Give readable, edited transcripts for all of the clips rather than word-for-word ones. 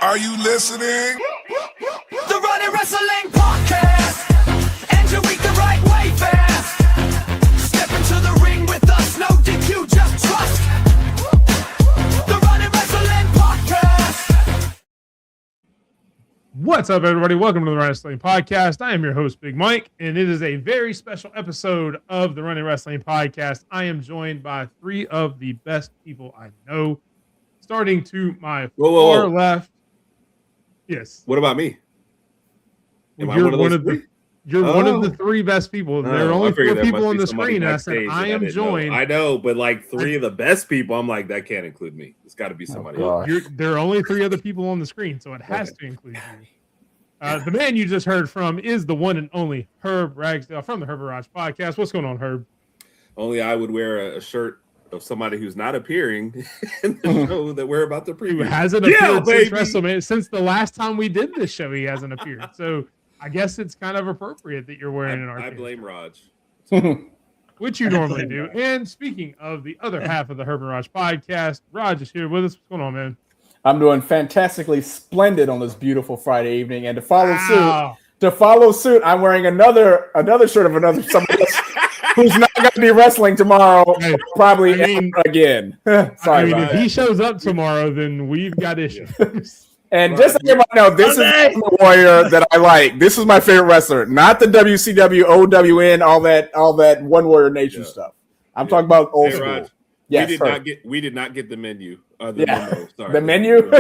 Are you listening? The Running Wrestling Podcast. Enter week the right way fast. Step into the ring with us, no DQ, just trust. The Running Wrestling Podcast. What's up, everybody? Welcome to the Wrestling Podcast. I am your host, Big Mike, and it is a very special episode of the Running Wrestling Podcast. I am joined by three of the best people I know. Starting to my far left. Yes. What about me? You're one of the three best people. There are only four people on the screen. I said I am joined. I know, but like three of the best people, I'm like, that can't include me. It's got to be somebody else. There are only three other people on the screen, so it has to include you. The man you just heard from is the one and only Herb Ragsdale from the Herb and Rodg podcast. What's going on, Herb? Only I would wear a shirt of somebody who's not appearing in the show that we're about to preview. Who hasn't appeared since WrestleMania. Since the last time we did this show, he hasn't appeared. So I guess it's kind of appropriate that you're wearing an art. I blame Raj. Which you normally do. And speaking of the other half of the Herb and Rodg podcast, Raj is here with us. What's going on, man? I'm doing fantastically splendid on this beautiful Friday evening. And to follow suit, I'm wearing another shirt of somebody else who's not going to be wrestling tomorrow, probably again. Sorry, if he shows up tomorrow, then we've got issues. And just so everybody know, this is the Warrior that I like. This is my favorite wrestler, not the WCW, OWN, all that One Warrior Nation stuff. I'm talking about old school. Raj, yes, we did not get the menu. Memo. Sorry. The menu. We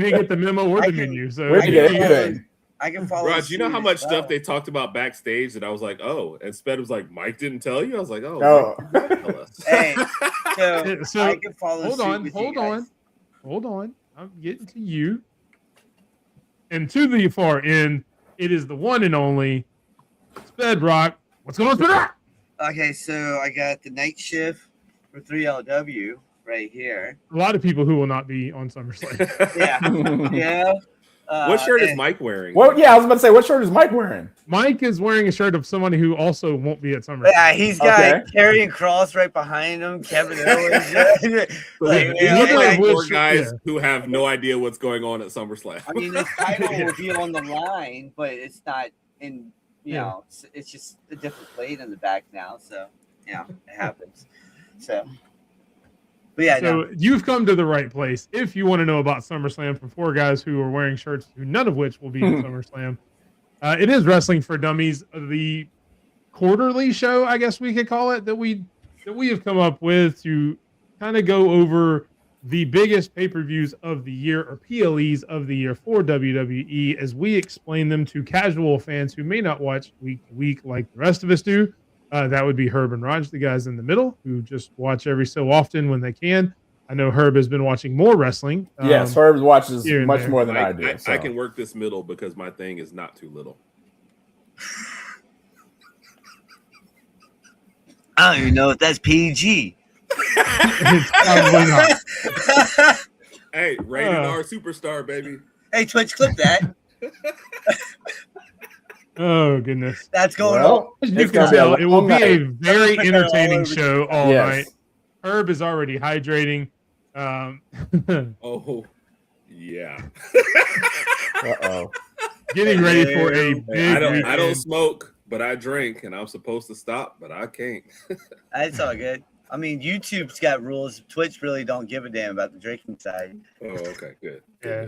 didn't get the memo or the menu. So we didn't get anything. I can follow. Raj, you know how much stuff they talked about backstage that I was like, oh, and Sped was like, Mike didn't tell you? I was like, oh. Hey, so I can follow. Hold on. I'm getting to you. And to the far end, it is the one and only Sped Rock. What's going on, Sped Rock? Okay, so I got the night shift for 3LW right here. A lot of people who will not be on SummerSlam. Yeah. What shirt is Mike wearing? Well, yeah, I was about to say, what shirt is Mike wearing? Mike is wearing a shirt of somebody who also won't be at SummerSlam. Yeah, he's got Karrion Kross right behind him, Kevin Owens. Four guys who have no idea what's going on at SummerSlam. I mean, the title will be on the line, but it's not in, you know, it's just a different plate in the back now. So, yeah, it happens. So. But yeah, so you've come to the right place. If you want to know about SummerSlam from four guys who are wearing shirts, none of which will be at SummerSlam, it is Wrestling for Dummies, the quarterly show, I guess we could call it, that we have come up with to kind of go over the biggest pay-per-views of the year, or PLEs of the year for WWE, as we explain them to casual fans who may not watch week to week like the rest of us do. That would be Herb and Rodg, the guys in the middle who just watch every so often when they can. I know Herb has been watching more wrestling. Yes, Herb watches much more than I do. I can work this middle because my thing is not too little. I don't even know if that's PG. It's probably not. Hey, rated R superstar, baby. Hey, Twitch, clip that. Oh, goodness. That's going on. As you can tell, it will be a very entertaining show all night. Herb is already hydrating. Oh, yeah. Uh-oh. Getting ready for a big I don't smoke, but I drink, and I'm supposed to stop, but I can't. That's all good. I mean, YouTube's got rules. Twitch really don't give a damn about the drinking side. Oh, okay, good. Yeah.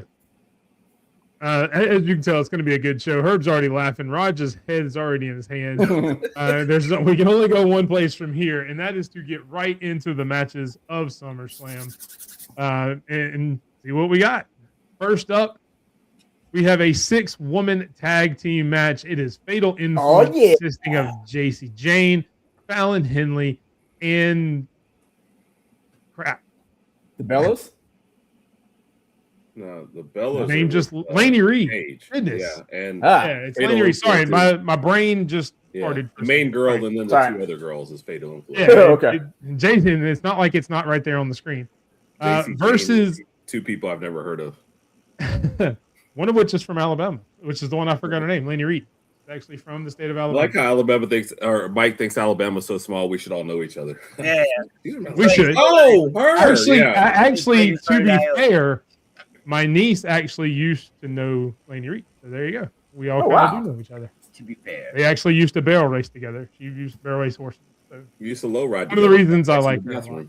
As you can tell, it's going to be a good show. Herb's already laughing. Raj's head is already in his hand. We can only go one place from here, and that is to get right into the matches of SummerSlam and see what we got. First up, we have a 6-woman tag team match. It is Fatal Influence, consisting of JC Jane, Fallon Henley, and the Bellas. No, the Bellas. Name just Laney Reed. Goodness. Yeah, and it's Laney Reed. Sorry, my brain just started. The main girl and then the two other girls is Fatal Influence. Yeah, okay. Jason, it's not like it's not right there on the screen. Versus two people I've never heard of. One of which is from Alabama, which is the one I forgot her name, Laney Reed. Actually from the state of Alabama. I like how Alabama thinks, or Mike thinks Alabama's so small, we should all know each other. Yeah. We should. Oh, her. Actually, to be fair, my niece actually used to know Laney Reed. So there you go. We all Oh, kind of wow. do know each other. To be fair, They actually used to barrel race together. She used to barrel race horses. So You used to low ride. one of the reasons I like her a lot.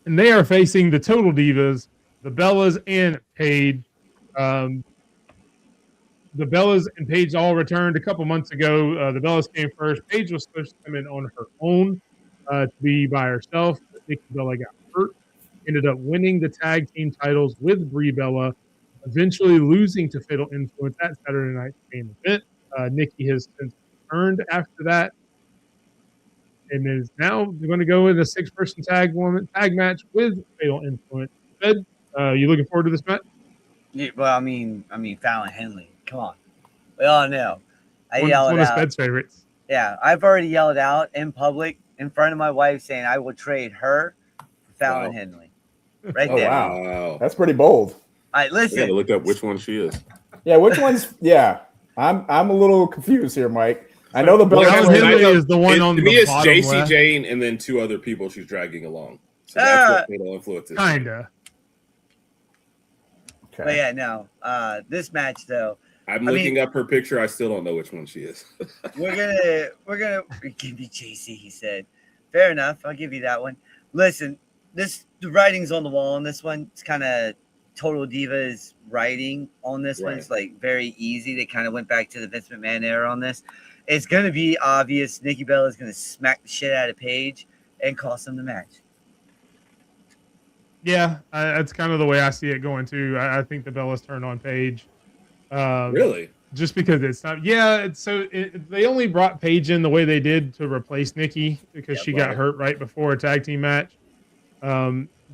And they are facing the Total Divas, the Bellas, and Paige. The Bellas and Paige all returned a couple months ago. The Bellas came first. Paige was supposed to come in on her own to be by herself. But Nikki Bella got hurt. Ended up winning the tag team titles with Brie Bella, eventually losing to Fatal Influence at Saturday night's main event. Nikki has since returned after that, and is now going to go in a 6-person tag match with Fatal Influence. Ed, you looking forward to this match? yeah, well, I mean, Fallon Henley. Come on, we all know. I It's yell one it of out. Sped's favorites. Yeah, I've already yelled out in public in front of my wife saying I will trade her for Fallon Wow. Henley. Right Oh, there. wow. Wow. That's pretty bold. All right, I gotta listen. look up which one she is. Yeah, which one's? Yeah, I'm a little confused here, Mike. I know the Well, Bellas. Fallon Well, Henley I know- is the one on to me, the it's bottom JC left. Jane and then 2 other people she's dragging along. So that's what Fatal Influence is. Kinda. But Okay. yeah, no. This match though, I'm looking up her picture. I still don't know which one she is. we're gonna give you JC. He said, fair enough. I'll give you that one. Listen, the writing's on the wall on this one. It's kind of Total Divas writing on this one. Right. It's like very easy. They kind of went back to the Vince McMahon era on this. It's gonna be obvious. Nikki Bella is gonna smack the shit out of Paige and cost them the match. Yeah, that's kind of the way I see it going too. I think the Bellas turned on Paige. Really? Just because it's not. Yeah, they only brought Paige in the way they did to replace Nikki because she got right. hurt right before a tag team match.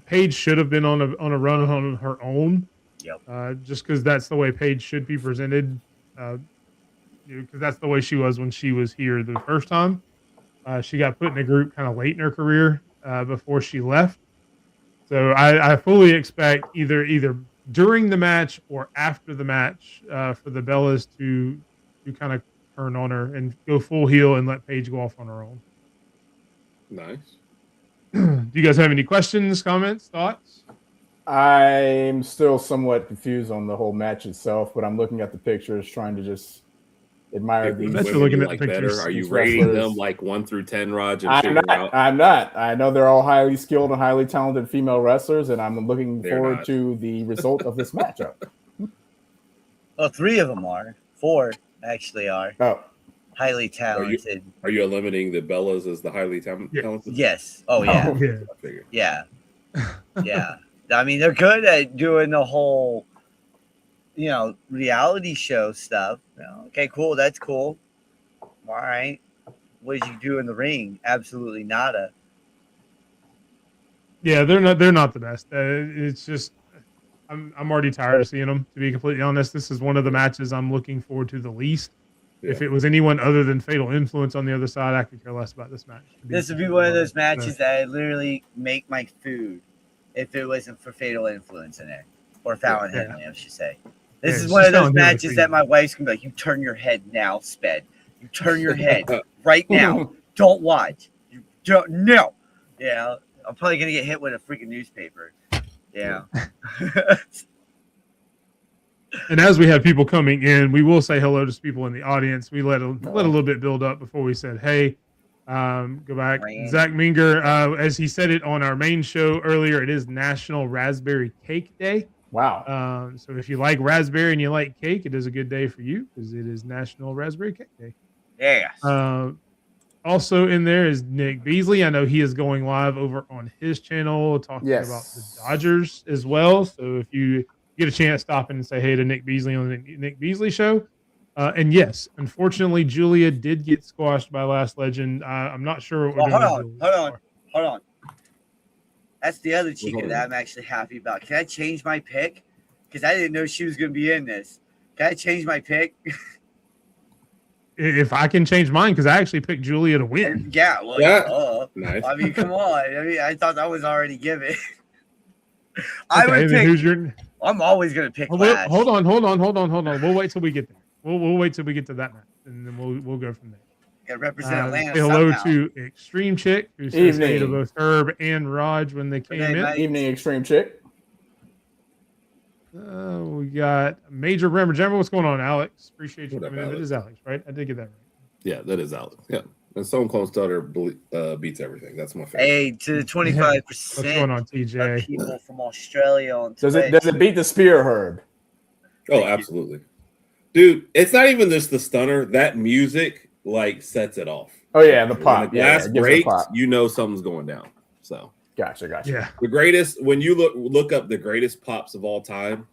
Paige should have been on a run on her own. Yep. Just because that's the way Paige should be presented. Because that's the way she was when she was here the first time. She got put in a group kind of late in her career before she left. So I fully expect either during the match or after the match for the Bellas to kind of turn on her and go full heel and let Paige go off on her own. Nice. Do you guys have any questions, comments, thoughts? I'm still somewhat confused on the whole match itself, but I'm looking at the pictures, trying to just admire Which these. That's women looking you at like the better? pictures. Are you These rating wrestlers. them like 1 through 10, Raj? And I'm figuring not. out? I'm not. I know they're all highly skilled and highly talented female wrestlers, and I'm looking They're forward not. to the result of this matchup. Well, 3 of them are. 4 actually are Oh, highly talented. Are you eliminating the Bellas as the highly talented? Yes. Oh yeah. Oh. Yeah. I figured. Yeah. Yeah. I mean, they're good at doing the whole, reality show stuff. Okay, cool. That's cool. All right. What did you do in the ring? Absolutely nada. Yeah, they're not the best. It's just I'm already tired of seeing them. To be completely honest, this is one of the matches I'm looking forward to the least. If it was anyone other than Fatal Influence on the other side, I could care less about this match. This would be one of those matches that I literally make my food if it wasn't for Fatal Influence in it. Or Fallon Yeah. Henley, I should say. This Yeah, is one of she's those Fallon Henley matches for that you. my wife's going to be like, you turn your head now, Sped. You turn your head right now. Don't watch. You don't. No. Yeah. I'm probably going to get hit with a freaking newspaper. Yeah. And as we have people coming in, we will say hello to people in the audience. We let a little bit build up before we said, hey, go back. Rand. Zach Minger, as he said it on our main show earlier, it is National Raspberry Cake Day. wow. So if you like raspberry and you like cake, it is a good day for you because it is National Raspberry Cake Day. Yes. Also in there is Nick Beasley. I know he is going live over on his channel talking Yes. about the Dodgers as well. So if you get a chance, stop in and say hey to Nick Beasley on the Nick Beasley show. And yes, unfortunately, Julia did get squashed by Last Legend. I'm not sure what we're Well, doing. hold on. That's the other chica hold that on. I'm actually happy about. Can I change my pick? Because I didn't know she was going to be in this. Can I change my pick? If I can change mine, because I actually picked Julia to win. Yeah. Well, Yeah. Nice. I mean, come on. I mean, I thought that was already given. I Okay, would then pick. who's your? I'm always going to pick Oh, Lash. hold on. We'll wait till we get there. We'll wait till we get to that match, and then we'll go from there. Got to represent Atlanta. Say hello somehow. to Extreme Chick, who says hey to Evening. both Herb and Rodg when they came Good night, in. mate. Evening, Extreme Chick. We got Major Rammer Jammer. What's going on, Alex? Appreciate you What up, coming in. It Alex? is Alex, right? I did get that right. Yeah, that is Alex. Yeah. And Stone Cold Stunner beats everything. That's my favorite. Hey, to the 25% What's going on, of TJ? people from Australia on Does Twitch. it beat the spear, Herb? Oh, absolutely. Dude, it's not even just the stunner. That music like sets it off. Oh yeah, the When pop. the glass it gives it a breaks, pop. you know something's going down. So Gotcha. Yeah. the greatest, when you look up the greatest pops of all time,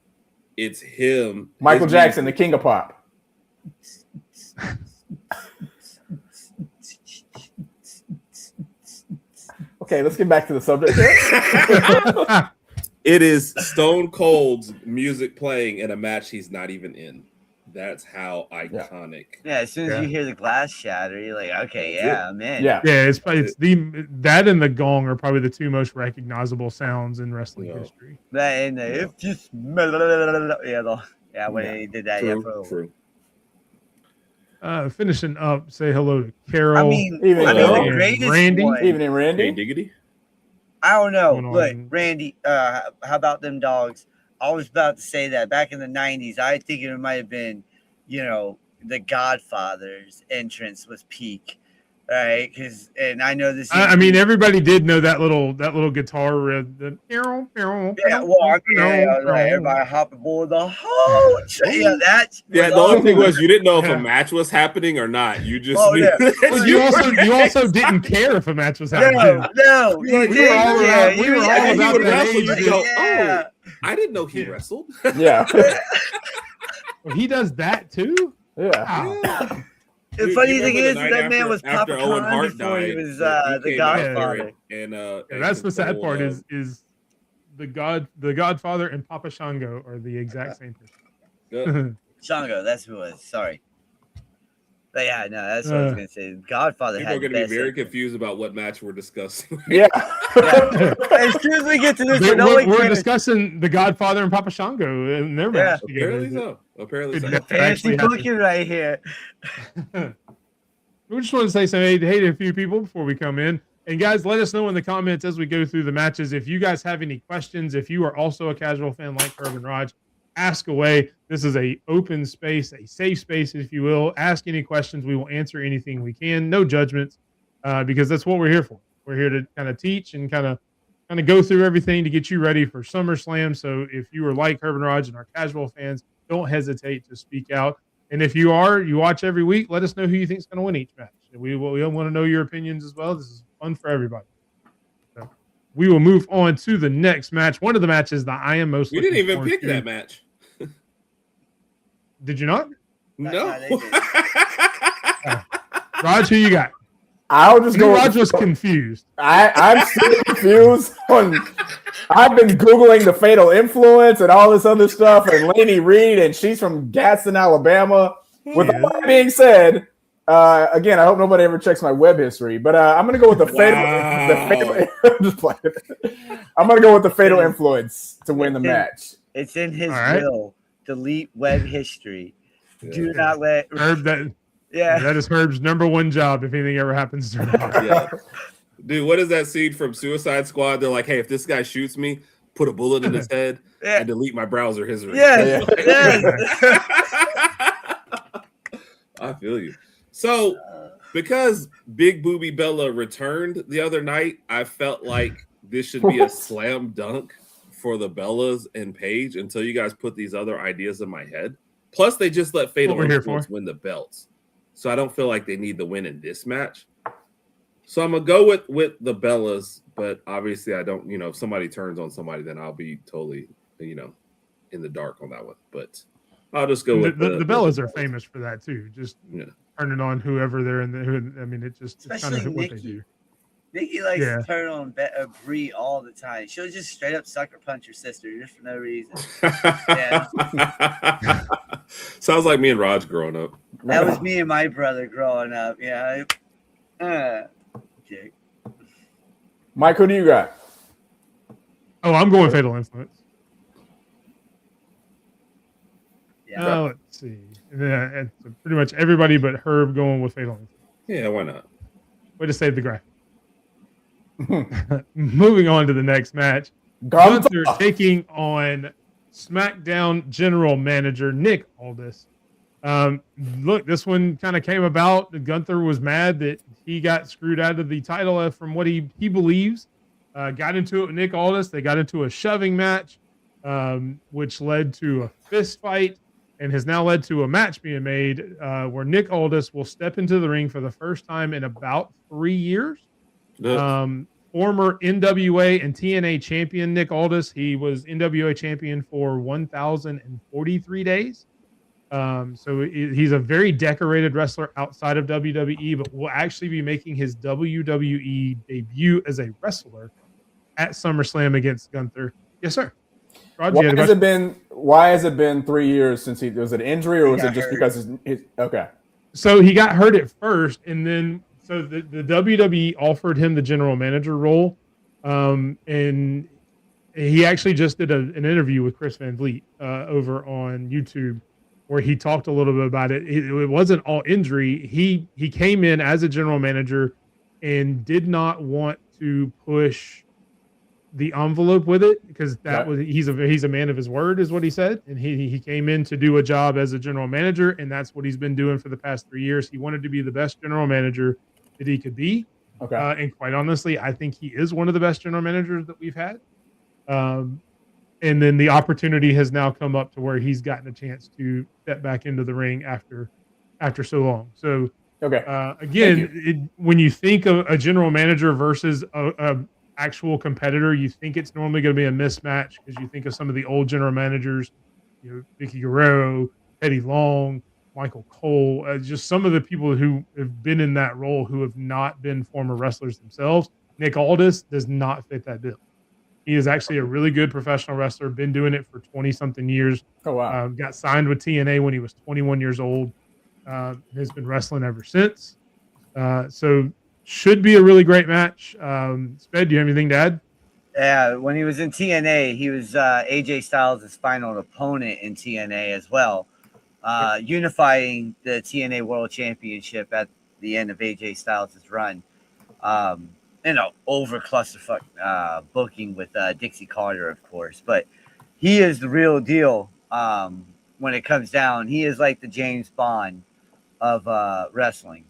it's him. Michael his Jackson, the music. king of pop. Okay, let's get back to the subject. It is Stone Cold's music playing in a match he's not even in. That's how iconic. Yeah, as soon as you hear the glass shatter, you're like, okay, yeah, I'm in. Yeah. Yeah, it's that and the gong are probably the two most recognizable sounds in wrestling history. That and if you smell when he did that, True. Finishing up, say hello to Carol. I mean Even the greatest Randy? one. Even in Hey, Randy. diggity. I don't know. Going on. Look, Randy, how about them dogs? I was about to say that back in the 90s. I think it might have been, the Godfather's entrance was peak. Right? And I know this. I mean, everybody did know that little guitar riff. Yeah, well, everybody hop aboard the whole train. Yeah, that's Yeah, the only thing was you didn't know if a match was happening or not. You just knew Well, you also didn't care if a match was happening. No, we were all about that age. Yeah. I didn't know he wrestled. Yeah. Well, he does that too. Yeah. Wow. The Dude, funny you thing remember is, the that night man was after Papa Owen Khan Hart before he died, was that he the came out Godfather. there and That's the sad part control is the Godfather and Papa Shango are the exact same of- person. Shango, that's who it was. Sorry. But yeah, no, that's what I was gonna say. Godfather People are had going the to be best very entrance. confused about what match we're discussing. Yeah. As soon as we get to this, one, We're discussing the Godfather and Papa Shango and their match together. Apparently so. It fancy actually happened. booking right here. We just want to say some hey to a few people before we come in. And guys, let us know in the comments as we go through the matches. If you guys have any questions, if you are also a casual fan like Herb and Rodg, ask away. This is a open space, a safe space, if you will. Ask any questions. We will answer anything we can. No judgments, because that's what we're here for. We're here to kind of teach and kind of go through everything to get you ready for SummerSlam. So if you are like Herb and Rodg and are casual fans, don't hesitate to speak out. And if you watch every week, let us know who you think is going to win each match. We want to know your opinions as well. This is fun for everybody. So we will move on to the next match. One of the matches that I am most We didn't looking even forward pick to. that match. Did you not? No. Raj, who you got? I'll just go. Raj was confused. I'm still confused. I've been Googling the Fatal Influence and all this other stuff, and Lainey Reed, and she's from Gadsden, Alabama. With all that being said, again, I hope nobody ever checks my web history, but I'm going to go with the fatal. Just playing. I'm going to go with the Fatal Influence to win the match. It's in his right. will. Delete web history. Do not let Herb, that is Herb's number one job if anything ever happens to him. Yeah. Dude, what is that scene from Suicide Squad? They're like, hey, if this guy shoots me, put a bullet in his head and delete my browser history. Yes. I feel you. So, because Big Booby Bella returned the other night, I felt like this should be a slam dunk for the Bellas and Paige until you guys put these other ideas in my head. Plus, they just let Fatal Influence win the belts. So I don't feel like they need the win in this match. So I'm going to go with the Bellas, but obviously I don't, if somebody turns on somebody, then I'll be totally, in the dark on that one. But I'll just go with the Bellas are famous for that too. Just turning on whoever they're in. It's kind of what they do. Nikki likes to turn on Brie all the time. She'll just straight up sucker punch her sister just for no reason. Sounds like me and Raj growing up. That was me and my brother growing up. Yeah. Okay. Mike, who do you got? Oh, I'm going Fatal Influence. Yeah. Let's see. It's pretty much everybody but Herb going with Fatal Influence. Yeah, why not? Way to save the graphic. Moving on to the next match. Gunther Taking on SmackDown general manager Nick Aldis. Look, this one kind of came about. Gunther was mad that he got screwed out of the title from what he believes. Got into it with Nick Aldis. They got into a shoving match, which led to a fist fight and has now led to a match being made where Nick Aldis will step into the ring for the first time in about 3 years. Former NWA and TNA champion Nick Aldis. He was NWA champion for 1,043 days. So he's a very decorated wrestler outside of WWE, but will actually be making his WWE debut as a wrestler at SummerSlam against Gunther. Yes, sir. Rod, why has it been 3 years since was it an injury or was it just because his okay? So he got hurt at first, and then so the WWE offered him the general manager role, and he actually just did an interview with Chris Van Vliet over on YouTube, where he talked a little bit about it. It wasn't all injury. He came in as a general manager and did not want to push the envelope with it because he's a man of his word, is what he said. And he came in to do a job as a general manager, and that's what he's been doing for the past 3 years. He wanted to be the best general manager that he could be. Okay. And quite honestly, I think he is one of the best general managers that we've had. And then the opportunity has now come up to where he's gotten a chance to step back into the ring after so long. So again, when you think of a general manager versus a actual competitor, you think it's normally going to be a mismatch because you think of some of the old general managers, Vicky Guerrero, Eddie Long, Michael Cole, just some of the people who have been in that role who have not been former wrestlers themselves. Nick Aldis does not fit that bill. He is actually a really good professional wrestler, been doing it for 20-something years. Oh, wow. Got signed with TNA when he was 21 years old. Has been wrestling ever since. So should be a really great match. Sped, do you have anything to add? Yeah, when he was in TNA, he was AJ Styles' final opponent in TNA as well, unifying the TNA World Championship at the end of AJ Styles' run. Over clusterfuck booking with Dixie Carter, of course. But he is the real deal when it comes down. He is like the James Bond of wrestling.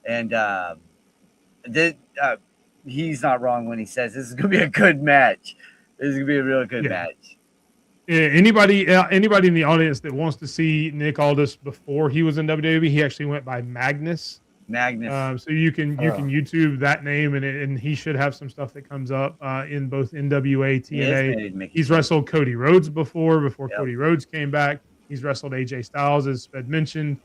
And he's not wrong when he says this is going to be a good match. This is going to be a real good match. Anybody in the audience that wants to see Nick Aldis before he was in WWE, he actually went by Magnus. So you can YouTube that name, and he should have some stuff that comes up in both NWA, TNA. He's wrestled Cody Rhodes before Cody Rhodes came back. He's wrestled AJ Styles, as Sped mentioned.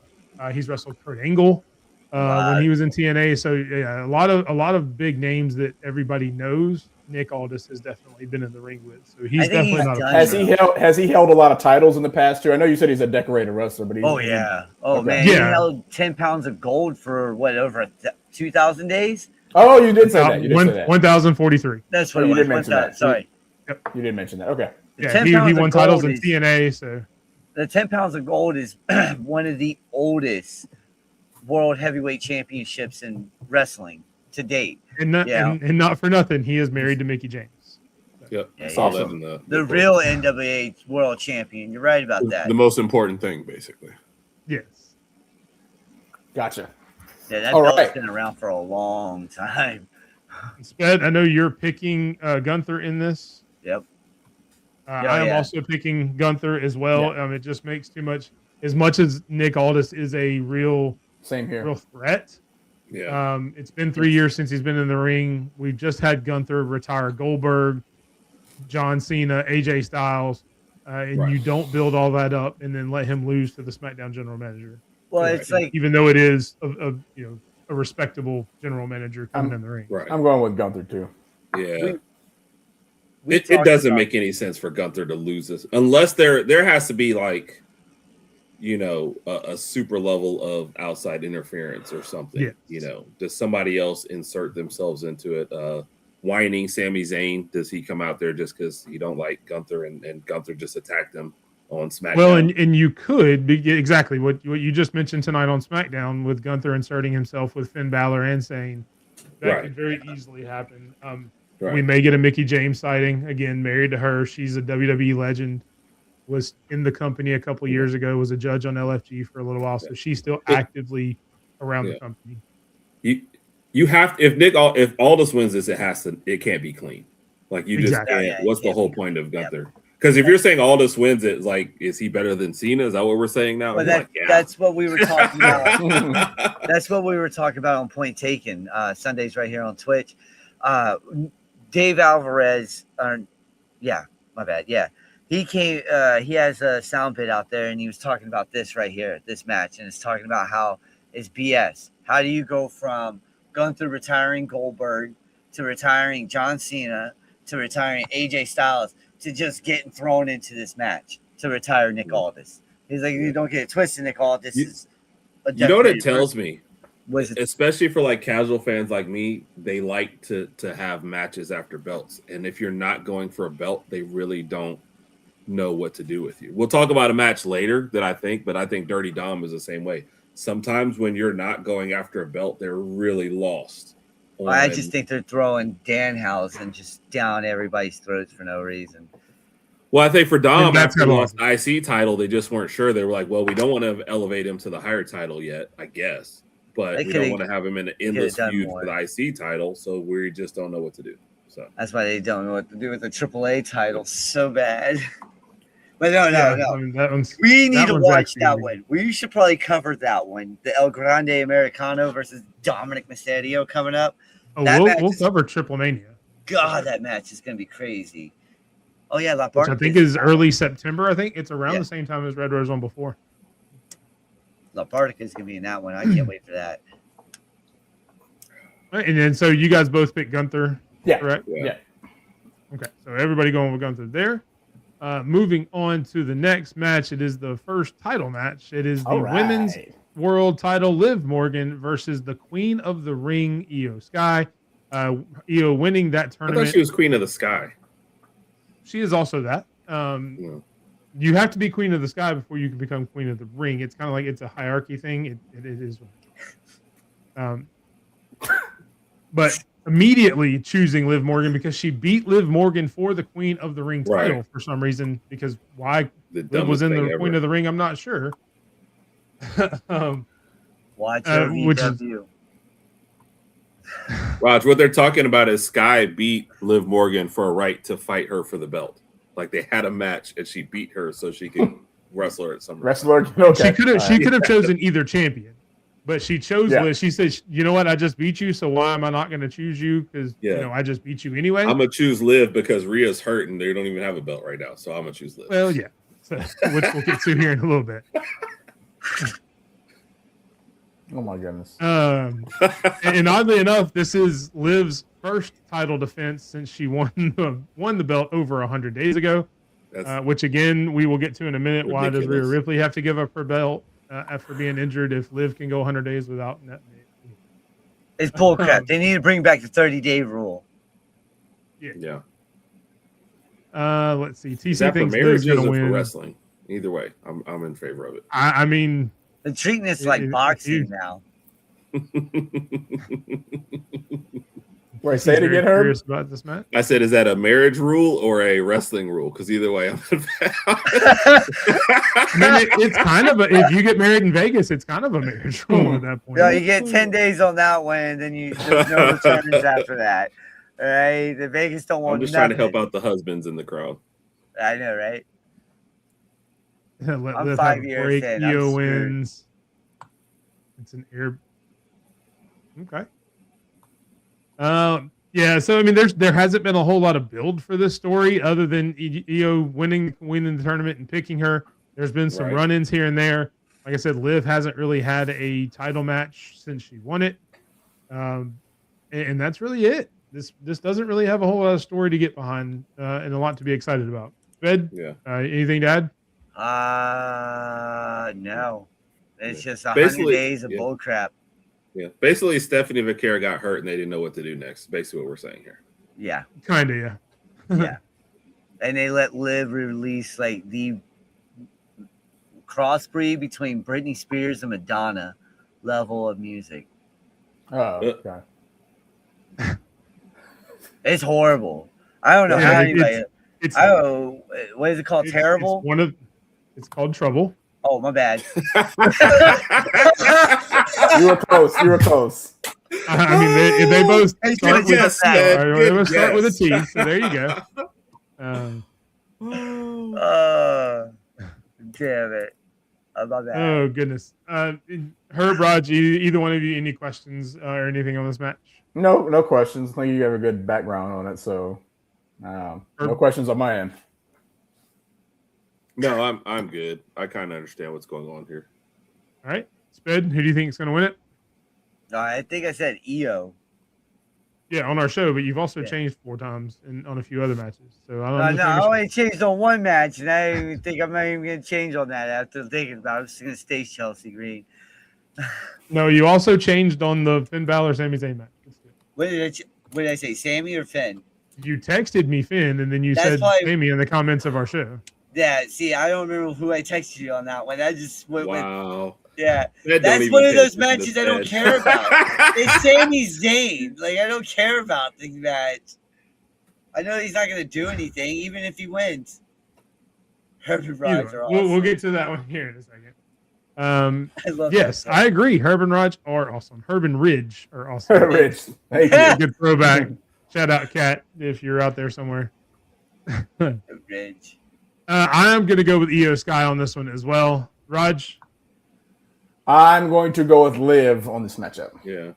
He's wrestled Kurt Angle when he was in TNA. So yeah, a lot of big names that everybody knows. Nick Aldis has definitely been in the ring with. So he's definitely not. Has he held a lot of titles in the past too? I know you said he's a decorated wrestler, but man, he held 10 pounds of gold for over 2,000 days. Oh, you did say that. You did say that. 1,043. That's what you did mention that. Sorry. Yep, you did mention that. Okay. Yeah, he won titles in TNA. So the 10 pounds of gold is one of the oldest world heavyweight championships in wrestling to date. And not for nothing, he is married to Mickey James. Yep. Yeah, saw that in the real NWA world champion. You're right about that. The most important thing, basically. Yes. Gotcha. Yeah, that belt's been around for a long time. Sped, I know you're picking Gunther in this. Yep. I am also picking Gunther as well. Yeah. It just makes too much. As much as Nick Aldis is a real threat. Yeah. It's been 3 years since he's been in the ring. We've just had Gunther retire Goldberg, John Cena, AJ Styles, and you don't build all that up and then let him lose to the SmackDown general manager. Well, it's like, even though it is a respectable general manager coming in the ring. Right. I'm going with Gunther too. Yeah. It doesn't make any sense for Gunther to lose this unless there has to be like, a super level of outside interference or something. Yes. Does somebody else insert themselves into it? Whining Sami Zayn, does he come out there just because you don't like Gunther and Gunther just attacked him on SmackDown? Well, and you could be exactly what you just mentioned tonight on SmackDown with Gunther inserting himself with Finn Balor and saying that could very easily happen. We may get a Mickey James sighting again, married to her. She's a WWE legend. was in the company a couple years ago, was a judge on LFG for a little while, so she's still actively around the company. You have if Aldous wins this, it can't be clean. Like you just can't. What's the whole point of Gunther? Because if you're saying Aldous wins it, like, is he better than Cena? Is that what we're saying now? Well, that's what we were talking about. That's what we were talking about on Point Taken Sundays right here on Twitch. Dave Alvarez, my bad. Yeah, he came. He has a sound bit out there, and he was talking about this right here, this match, and it's talking about how it's BS. How do you go from Gunther retiring Goldberg to retiring John Cena to retiring AJ Styles to just getting thrown into this match to retire Nick Aldis? He's like, you don't get it twisted. Nick Aldis is a you know what it tells me? Was it, especially for like casual fans like me, they like to have matches after belts. And if you're not going for a belt, they really don't know what to do with you. We'll talk about a match later but I think Dirty Dom is the same way. Sometimes when you're not going after a belt, they're really lost. I just think they're throwing Danhausen just down everybody's throats for no reason. Well, I think for Dom, after he lost IC title, they just weren't sure. They were like, well, we don't want to elevate him to the higher title yet, I guess. But we don't want to have him in an endless feud for the IC title, so we just don't know what to do. So that's why they don't know what to do with the AAA title so bad. But no. I mean, we need to watch that one. We should probably cover that one. The El Grande Americano versus Dominic Mysterio coming up. Oh, we'll cover Triple Mania. God, that match is going to be crazy. Oh, yeah. Which I think is early September. I think it's around the same time as Red Rose one before. LaPartica is going to be in that one. I can't wait for that. And then, so you guys both picked Gunther, correct? Yeah. Okay, so everybody going with Gunther there. Moving on to the next match, it is the first title match. It is the women's world title, Liv Morgan versus the Queen of the Ring, Io Sky. Io winning that tournament. I thought she was Queen of the Sky. She is also that. You have to be Queen of the Sky before you can become Queen of the Ring. It's kind of like it's a hierarchy thing. It is. But immediately choosing Liv Morgan because she beat Liv Morgan for the Queen of the Ring title for some reason. Because why Liv was in the Queen of the Ring, I'm not sure. Watch OVW. Raj, what they're talking about is Sky beat Liv Morgan for a right to fight her for the belt. Like they had a match and she beat her so she could wrestle her at SummerSlam. Okay. She could have chosen either champion. But she chose Liv. She says, you know what? I just beat you, so why am I not going to choose you? Because I just beat you anyway. I'm going to choose Liv because Rhea's hurt and they don't even have a belt right now. So I'm going to choose Liv. Well, yeah. So, which we'll get to here in a little bit. Oh, my goodness. And oddly enough, this is Liv's first title defense since she won the belt over 100 days ago, which, again, we will get to in a minute. Ridiculous. Why does Rhea Ripley have to give up her belt after being injured if Liv can go 100 days without net? It's bullcrap. They need to bring back the 30-day rule. Yeah. Let's see. TC thinks Liv's going to win. For wrestling. Either way, I'm in favor of it. I mean, they're treating this like boxing now. Wait, say it again, Herb. About this match? I said, is that a marriage rule or a wrestling rule? Because either way, I'm it's kind of if you get married in Vegas, it's kind of a marriage rule at that point. No, you get 10 days on that one, and then there's no returns after that. All right, the Vegas don't want. I'm just trying to help out the husbands in the crowd. I know, right? I'm 5 years in. Io wins. It's an air. Okay. So I mean, there hasn't been a whole lot of build for this story other than Io winning the tournament and picking her. There's been some run-ins here and there. Like I said, Liv hasn't really had a title match since she won it, and that's really it. This doesn't really have a whole lot of story to get behind and a lot to be excited about. Fed, anything to add? No. It's just 100 days of bull crap. Yeah, basically Stephanie Vaquera got hurt and they didn't know what to do next. Basically, what we're saying here. Yeah, kind of. Yeah, and they let Liv release like the crossbreed between Britney Spears and Madonna level of music. Oh, okay. It's horrible. I don't know how anybody. It's what is it called? it's Terrible? it's called Trouble. Oh, my bad. You were close. You were close. I mean, they both Hey, start good with guess, man. they both Good start with a guess. T. So there you go. Damn it. My bad. Oh goodness. Herb, Raj, either one of you, any questions or anything on this match? No questions. I think you have a good background on it, so no questions on my end. No, I'm good. I kind of understand what's going on here. All right, Sped, who do you think is going to win it? I think I said EO. Yeah, on our show, but you've also Yeah. changed 4 times on a few other matches. So I don't know. No, I only changed on one match, and I didn't even think I'm not even going to change on that after thinking about it. I'm just going to stay Chelsea Green. No, you also changed on the Finn Balor Sami Zayn match. What did I say, Sammy or Finn? You texted me Finn, and then you That's said why- Sami in the comments of our show. Yeah, see, I don't remember who I texted you on that one. I just went with, Wow. yeah. That don't That's even one of fit those into matches I don't bed. care about. It's Sami Zayn. Like, I don't care about the match. I know he's not going to do anything, even if he wins. Herb and Rodg Either are way, awesome. we'll get to that one here in a second. I love Yes, that. I agree. Herb and Rodg are awesome. Herb and Ridge are awesome. Rich, thank you. Good throwback. Shout out, Kat, if you're out there somewhere. Ridge. I am going to go with Io Sky on this one as well. Raj, I'm going to go with Liv on this matchup. Yeah.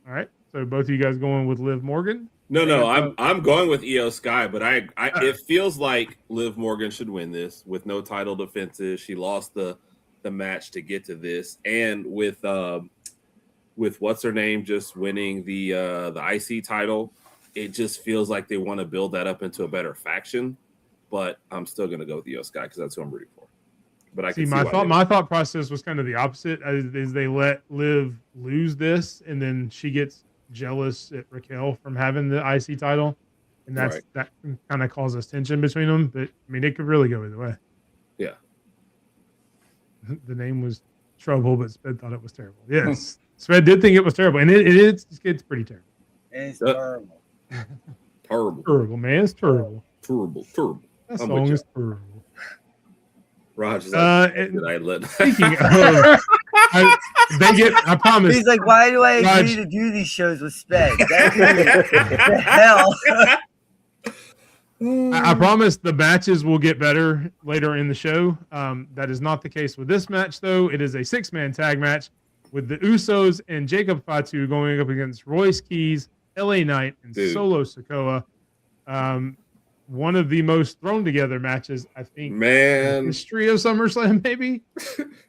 all right. So both of you guys going with Liv Morgan. No, I'm going with Io Sky, but it feels like Liv Morgan should win this with no title defenses. She lost the match to get to this, and with what's her name just winning the IC title, it just feels like they want to build that up into a better faction. But I'm still going to go with Io Sky because that's who I'm rooting for. But I can see my thought process was kind of the opposite. Is they let Liv lose this, and then she gets jealous at Raquel from having the IC title, and that kind of causes tension between them. But I mean, it could really go either way. Yeah. The name was Trouble, but Sped thought it was terrible. Yes, Sped did think it was terrible, and it's pretty terrible. It's terrible. Terrible, man. It's terrible. Terrible. That I'm song with you. is terrible. Raj is like, and- did I let Speaking of, I promise. He's like, why do I agree Raj. to do these shows with Sped? The hell? I promise the matches will get better later in the show. That is not the case with this match, though. It is a 6-man tag match with the Usos and Jacob Fatu going up against Royce Keys, LA Knight, and Dude. Solo Sikoa. One of the most thrown together matches, I think, in the Man. history of SummerSlam, maybe.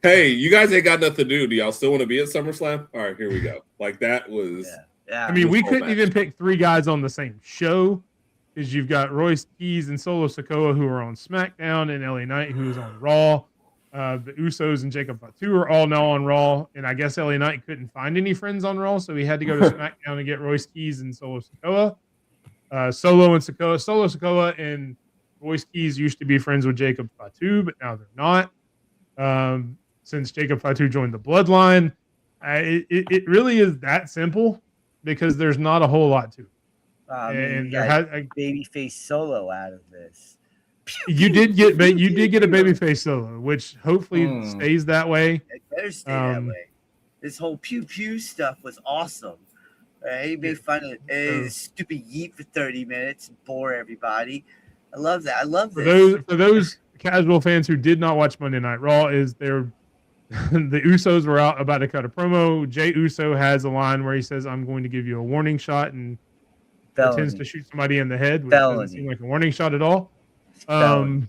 Hey, you guys ain't got nothing to do. Do y'all still want to be at SummerSlam? All right, here we go. Like that was Yeah. I mean, we This whole couldn't match. even pick 3 guys on the same show because you've got Royce Keys and Solo Sikoa who are on SmackDown and LA Knight who is on Raw. The Usos and Jacob Fatu are all now on Raw, and I guess LA Knight couldn't find any friends on Raw, so he had to go to SmackDown and get Royce Keys and Solo Sikoa. Solo Sikoa and Royce Keys used to be friends with Jacob Fatu, but now they're not. Since Jacob Fatu joined the Bloodline, it really is that simple because there's not a whole lot to it. I mean, And you there got has, babyface Solo out of this. you did get a babyface Solo, which hopefully stays that way. It better stay that Um, way. This whole pew pew stuff was awesome. He made fun of stupid yeet for 30 minutes and bore everybody. I love that. I love this. For those casual fans who did not watch Monday Night Raw, the Usos were out about to cut a promo. Jey Uso has a line where he says, "I'm going to give you a warning shot," and pretends to shoot somebody in the head, which doesn't seem like a warning shot at all. And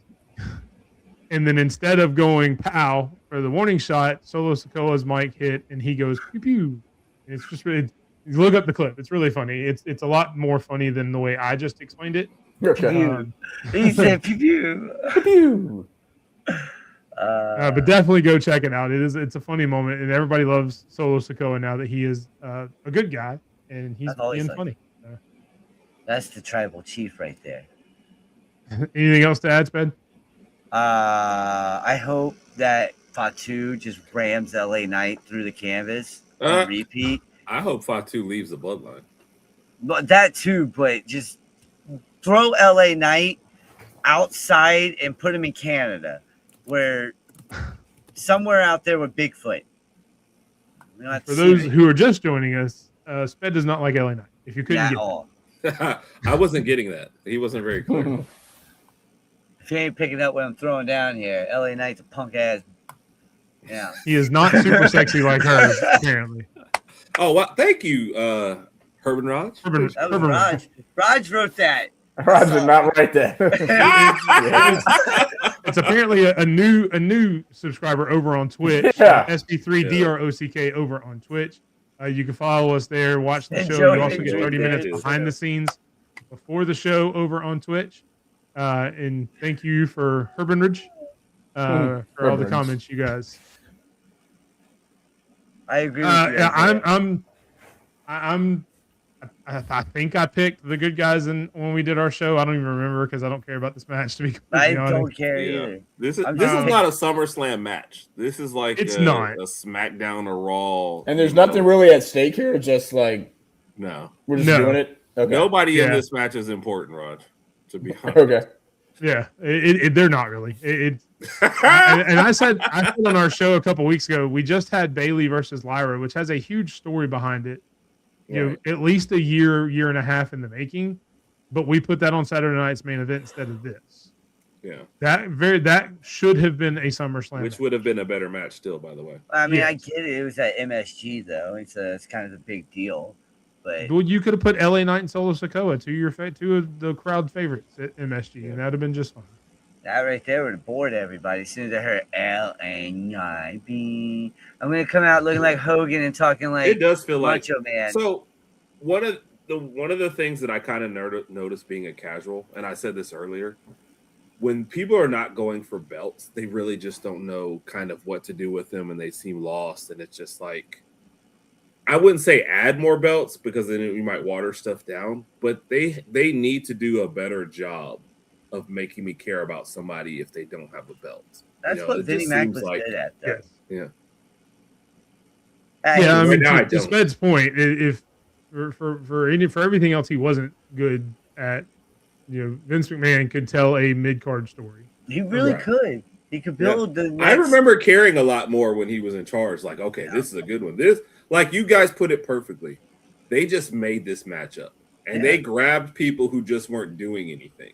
then instead of going pow for the warning shot, Solo Sikoa's mic hit and he goes pew pew. And it's just really, look up the clip. It's really funny. It's a lot more funny than the way I just explained it. Okay. He said pew pew. Pew. But definitely go check it out. It's a funny moment, and everybody loves Solo Sikoa now that he is a good guy and he's I've always being liked funny. That's the tribal chief right there. Anything else to add, Sped? I hope that Fatu just rams LA Knight through the canvas on repeat. I hope Fatu leaves the Bloodline. But that too, but just throw LA Knight outside and put him in Canada, where somewhere out there with Bigfoot. For those who are just joining us, Sped does not like LA Knight. If you couldn't at get all. I wasn't getting that. He wasn't very clear. If you ain't picking up what I'm throwing down here, LA Knight's a punk ass. Yeah. he is not super sexy like her, apparently. Oh, well, thank you, Herb and Rodg. That was Raj. Raj wrote that. Raj did not write that. It's apparently a new subscriber over on Twitch. Yeah. SP3DROCK over on Twitch. You can follow us there, watch the And show. Joey You also get enjoyed 30 that minutes too. behind the scenes before the show over on Twitch. And thank you for Herb and Rodg, for all the Herb. comments, you guys. I agree with you. I think I picked the good guys when we did our show. I don't even remember because I don't care about this match, to be I completely honest. don't care Yeah. either. This is I'm this is just- not a SummerSlam match. This is like It's a not. SmackDown or Raw. And there's nothing really at stake here. Just like No. we're just No. doing it. Okay. Nobody in Yeah. this match is important, Raj. To be honest. Okay. Yeah, they're not really. And I said on our show a couple weeks ago, we just had Bayley versus Lyra, which has a huge story behind it. You know, at least a year and a half in the making. But we put that on Saturday night's main event instead of this. Yeah. That should have been a SummerSlam. Which match. would have been a better match still, by the way. I mean, I Yes. get it. It was at MSG though. It's kind of a big deal, but Well, you could have put LA Knight and Solo Sikoa, two of the crowd favorites at MSG, and that would have been just fine. that right there would have bored everybody. As soon as I heard LANIB, I'm gonna come out looking like Hogan and talking like It does feel like Macho Man. So one of the things that I kind of noticed being a casual, and I said this earlier, when people are not going for belts, they really just don't know kind of what to do with them, and they seem lost. And it's just like, I wouldn't say add more belts because then we might water stuff down, but they need to do a better job of making me care about somebody if they don't have a belt. That's what it Vinnie just Mac seems was like- good at, though. Yes. Yeah. Yeah, I Right mean, now I to don't. Sped's point, if for everything else he wasn't good at, you know, Vince McMahon could tell a mid card story. He really Right. could. He could build the. I next- remember caring a lot more when he was in charge. Like, okay, this is a good one. This, like, you guys put it perfectly. They just made this matchup, and they grabbed people who just weren't doing anything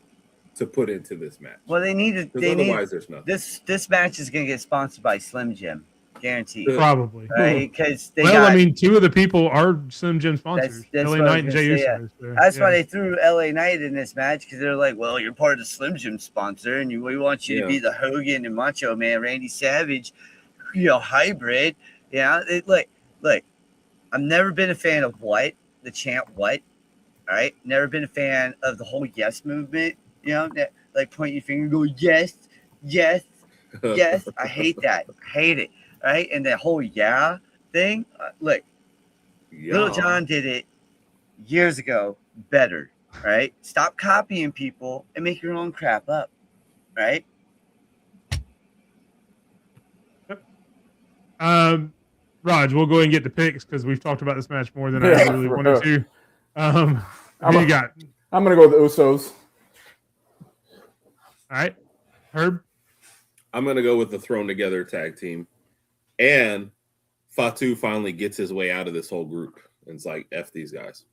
to put into this match. Well, they needed. Because They need otherwise, there's nothing. this match is gonna get sponsored by Slim Jim, guaranteed. Probably. Right? Because they Well, got. I mean, two of the people are Slim Jim sponsors, That's LA what I Knight and was Jey gonna say, Uso. So, that's yeah. why they threw LA Knight in this match because they're like, well, you're part of the Slim Jim sponsor, and we want you to be the Hogan and Macho Man, Randy Savage, hybrid. Yeah, look. I've never been a fan of the chant what. All right, never been a fan of the whole yes movement. That, like point your finger, and go yes. I hate that. I hate it. All right, and that whole thing. Look. Little John did it years ago better, right? Stop copying people and make your own crap up, right? Raj, we'll go ahead and get the picks because we've talked about this match more than I really wanted to. Who you got? I'm gonna go with the Usos. All right, Herb. I'm going to go with the thrown together tag team. And Fatu finally gets his way out of this whole group. And it's like, F these guys.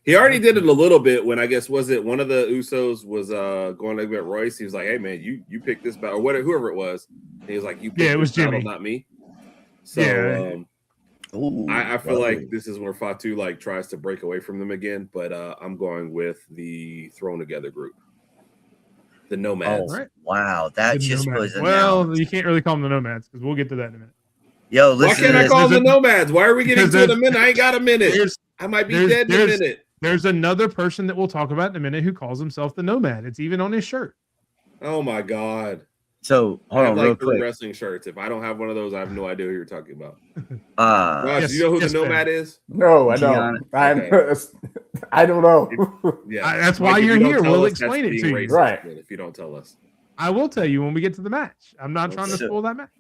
He already did it a little bit when I guess, was it one of the Usos was going to get Royce? He was like, hey, man, you picked this battle, or whatever, whoever it was. And he was like, you picked it was this battle, Jimmy. not me. So Yeah. I feel like this is where Fatu like tries to break away from them again. But I'm going with the thrown together group. The Nomads. Oh, Right. wow, that The just Nomads. was Well, announced. you can't really call them the Nomads because we'll get to that in a minute. Yo, Why listen can't to I this. call them the There's a- Nomads? Why are we getting because to it in a minute? I ain't got a minute. I might be dead in a minute. There's another person that we'll talk about in a minute who calls himself the Nomad. It's even on his shirt. Oh my god. So I hold have on, real like 3 quick. wrestling shirts. If I don't have one of those, I have no idea who you're talking about. Uh, Raj, do you know who yes, the Nomad is? No, I don't. I don't know. Yeah, That's why if you're you don't here. tell We'll us, that's explain it being to you. racist, Right. man, if you don't tell us. I will tell you when we get to the match. I'm not trying to So- spoil that match.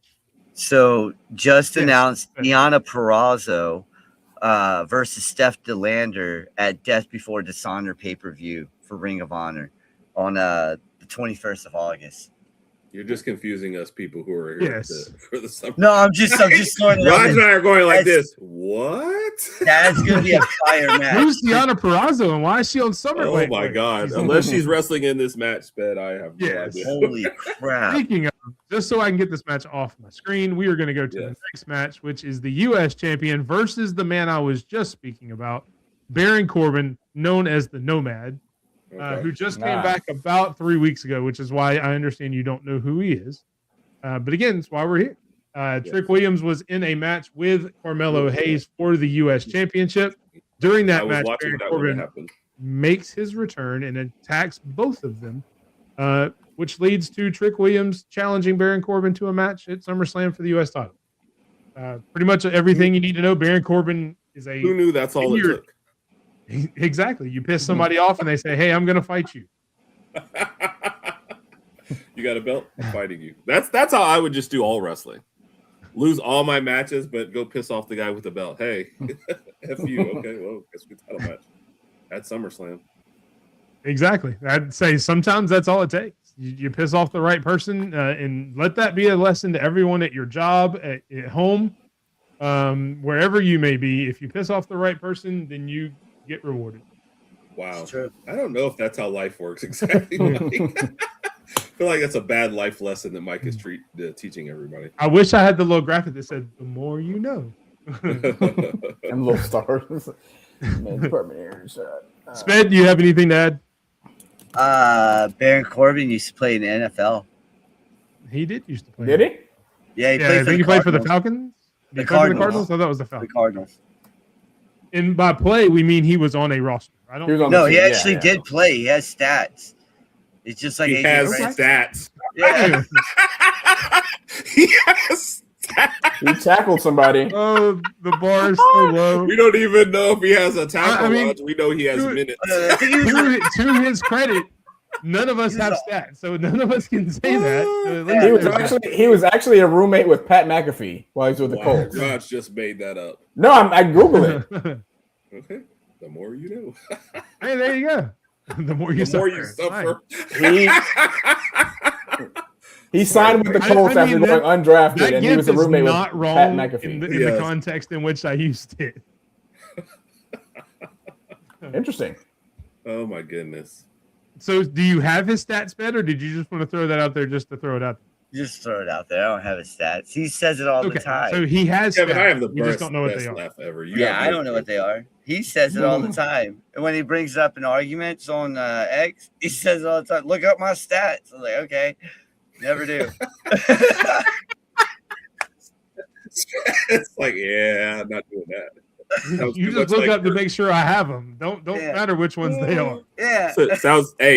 so just Yes. announced Deanna Perrazzo versus Steph DeLander at Death Before Dishonor pay-per-view for Ring of Honor. on the 21st of August. You're just confusing us people who are here Yes. for the summer. No, I'm just throwing it out Raj and there. I are going like That's- this. What? That's gonna be a fire match. Who's Deanna Purrazzo and why is she on Summer? Oh my God! she's- Unless she's wrestling in this match, Sped, I have no Yes. idea. Holy crap! Speaking of, just so I can get this match off my screen, we are going to go to the Yes. next match, which is the U.S. champion versus the man I was just speaking about, Baron Corbin, known as the Nomad, Okay. who just came Nice. back about 3 weeks ago, which is why I understand you don't know who he is. But again, that's why we're here. Trick Williams was in a match with Carmelo Hayes for the U.S. championship. During I that was match, watching Baron that when it Corbin happened. makes his return and attacks both of them, which leads to Trick Williams challenging Baron Corbin to a match at SummerSlam for the U.S. title. Pretty much everything you need to know. Baron Corbin is a Who knew that's all it You're- took? exactly. You piss somebody off and they say, "Hey, I'm going to fight you." You got a belt? I'm fighting you. That's how I would just do all wrestling. Lose all my matches, but go piss off the guy with the belt. Hey, F you. Okay, well, guess we title match at SummerSlam. Exactly. I'd say sometimes that's all it takes. You piss off the right person, and let that be a lesson to everyone at your job, at home, wherever you may be. If you piss off the right person, then you get rewarded. Wow. It's true. I don't know if that's how life works exactly. Mike. I feel like that's a bad life lesson that Mike is teaching everybody. I wish I had the little graphic that said, "The more you know." And little stars. Man, Terminators, Sped, do you have anything to add? Baron Corbin used to play in the NFL. He did used to play. Did he? Yeah, he Yeah, played I for think he the played for the Cardinals. Falcons. Did The he play for the Cardinals. Cardinals? I thought it was the The Falcons. Cardinals. And by play, we mean he was on a roster. I don't. He was on No, the he team, actually yeah. did play. He has stats. It's just like He AJ has Francis. stats. Yeah. He has stats. He tackled somebody. Oh, the bar is so low. We don't even know if he has a tackle. I mean, Raj. We know he has dude, minutes. I think he was To his credit, none of us He was have a- stats, so none of us can say that. So at least He was there's- he was actually a roommate with Pat McAfee while he was with the Wow, Colts. Raj just made that up. No, I Googled it. Okay. The more you know. Hey, there you go. The more you The more suffer. you suffer. He signed with the Colts I after mean, going undrafted, That and he gift was a is roommate with not Pat wrong McAfee. in the Yes. context in which I used it. Interesting. Oh my goodness. So, do you have his stats, Bet, or did you just want to throw that out there just to throw it out? just throw it out there. I don't have his stats. He says it all the time. So he has Kevin, stats. I have the We just don't know what best they are. laugh ever. You Yeah, have I no don't know clue. what they are. He says it all the time. And when he brings up in arguments on X, he says it all the time. Look up my stats. I'm like, okay, never do. It's like, yeah, I'm not doing that. That was You too just much look like up to work. make sure I have them. Don't Yeah. matter which ones they are. Yeah,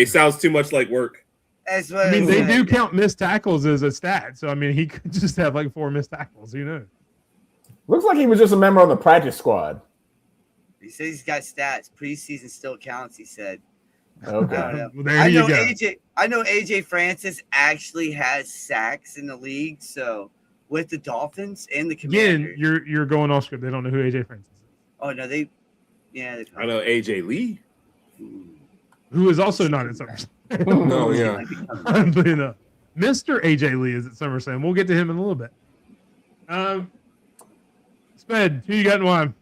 Sounds too much like work. that's what I mean, they said. do count missed tackles as a stat. So I mean, he could just have like 4 missed tackles. Who knows? Looks like he was just a member of the practice squad. He says he's got stats. Preseason still counts. He said. Okay. I don't know. Well, there I you know go. AJ Francis actually has sacks in the league. So with the Dolphins and the Again, Commanders. you're going off script. They don't know who AJ Francis is. Oh no, they I know AJ Lee. Who is also not at SummerSlam. Oh yeah. Oddly enough. Mr. AJ Lee is at SummerSlam. We'll get to him in a little bit. Sped, who you got in line?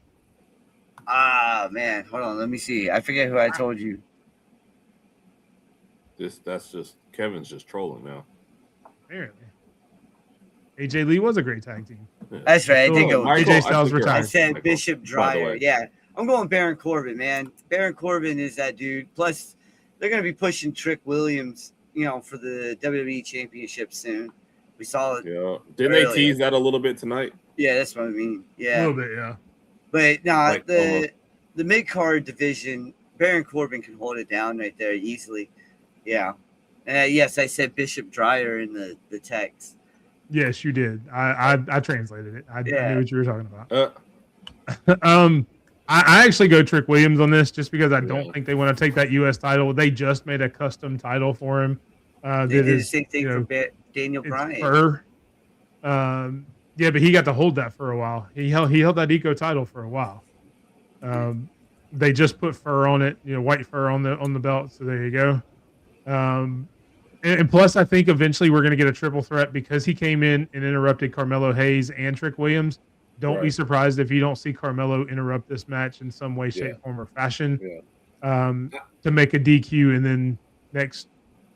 Ah man, hold on. Let me see. I forget who I told you. That's just Kevin's just trolling now. Apparently. AJ Lee was a great tag team. That's right. I did go. Michael, AJ Styles I think you're retired. I right, said Michael, Bishop by the Dreyer. way. Yeah, I'm going Baron Corbin, man. Baron Corbin is that dude. Plus, they're going to be pushing Trick Williams, for the WWE Championship soon. We saw it. Yeah. Didn't they Earlier. tease that a little bit tonight? Yeah, that's what I mean. A Yeah, little bit, yeah. but no, Like, the mid card division, Baron Corbin can hold it down right there easily. Yeah, and yes, I said Bishop Dreyer in the text. Yes, you did. I translated it. I Yeah. knew what you were talking about. I actually go Trick Williams on this just because I don't Yeah. think they want to take that U.S. title. They just made a custom title for him. They That did the is, same thing you know, for Daniel it's Bryan. fur. Yeah, but he got to hold that for a while. He held that Eco title for a while. They just put fur on it, white fur on the belt. So there you go. And plus, I think eventually we're going to get a triple threat because he came in and interrupted Carmelo Hayes and Trick Williams. Don't be surprised if you don't see Carmelo interrupt this match in some way, shape, form, or fashion to make a DQ, and then next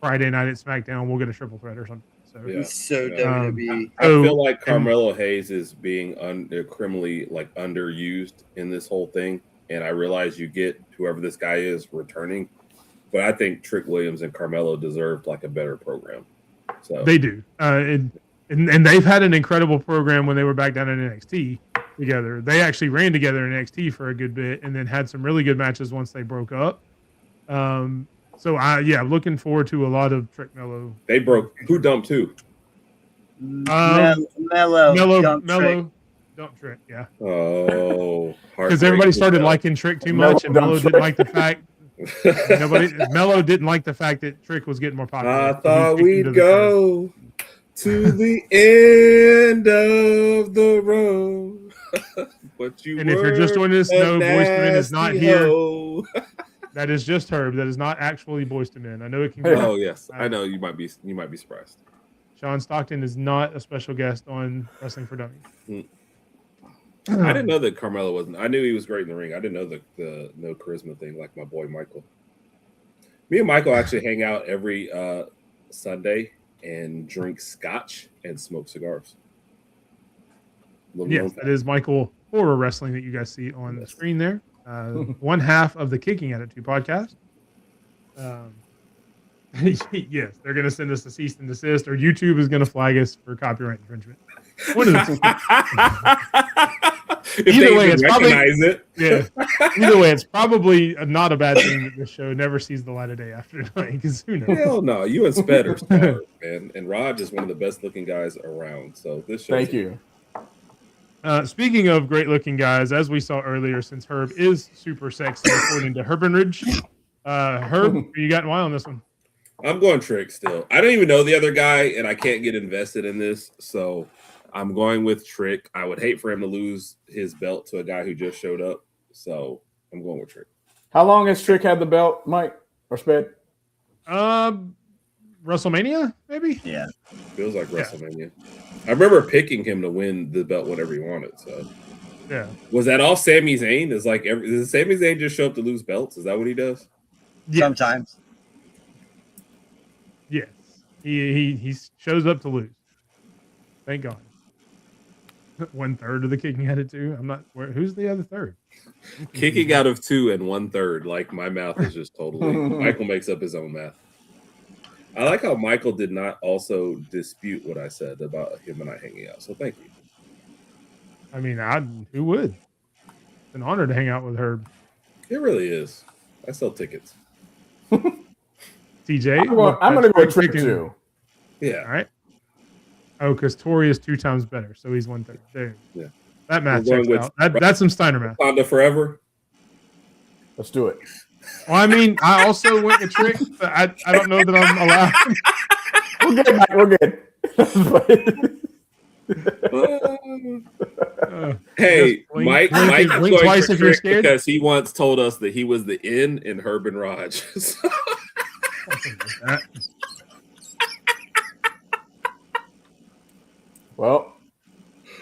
Friday night at SmackDown we'll get a triple threat or something. So, So WWE. I feel like Carmelo Hayes is being criminally underused in this whole thing, and I realize you get whoever this guy is returning, but I think Trick Williams and Carmelo deserved a better program. So they do, and they've had an incredible program when they were back down in NXT together. They actually ran together in NXT for a good bit, and then had some really good matches once they broke up. So looking forward to a lot of Trick Mello. They broke. Who dumped who? Mello Dump Trick. Yeah. Oh, because everybody started liking Trick too much, and Mello didn't like the fact. Mello didn't like the fact that Trick was getting more popular. I thought we'd go to the end of the road. But you and if you're just doing this, no, Boyz II Men is not here. That is just Herb. That is not actually Boyz II Men. I know it can go. Oh yes, I know you might be surprised. Sean Stockton is not a special guest on Wrestling for Dummies. I didn't know that Carmelo wasn't. I knew he was great in the ring. I didn't know the no charisma thing like my boy Michael. Me and Michael actually hang out every Sunday and drink scotch and smoke cigars. Yes, that is Michael Horror Wrestling that you guys see on the screen there. One half of the Kicking Attitude podcast. Yes, they're going to send us a cease and desist, or YouTube is going to flag us for copyright infringement. One of the Either way, it's probably Either way, it's probably not a bad thing that this show never sees the light of day after tonight. Because who knows? Hell no, you and Sped are stars, man. And Raj is one of the best looking guys around. So this show. Thank you. Speaking of great looking guys, as we saw earlier, since Herb is super sexy, according to Herb and Rodg, Herb, who you got and why on this one? I'm going Trick still. I don't even know the other guy, and I can't get invested in this, so I'm going with Trick. I would hate for him to lose his belt to a guy who just showed up, so I'm going with Trick. How long has Trick had the belt, Mike or Sped? WrestleMania, maybe. Yeah, feels like WrestleMania. I remember picking him to win the belt whenever he wanted. So, yeah. Was that all Sami Zayn? Does Sami Zayn just show up to lose belts? Is that what he does? Yes. Sometimes. Yes, he shows up to lose. Thank God. 1/3 of the Kicking Attitude. I'm not. Who's the other third? Kicking out of 2 and 1/3. Like my math is just totally. Michael makes up his own math. I like how Michael did not also dispute what I said about him and I hanging out. So thank you. I mean, who would? It's an honor to hang out with Herb. It really is. I sell tickets. TJ, I'm going to go with Trick too. Yeah. All right. Oh, because Tori is 2 times better, so he's 1/3. There. Yeah. That math checks out. That's some Steiner math. Wakanda forever. Let's do it. Well, I mean, I also went with Trick, but I don't know that I'm allowed. We're good, Mike. We're good. Hey, Mike is going twice for if you're Trick scared. because he once told us that he was the in Herb and Rodg. Well,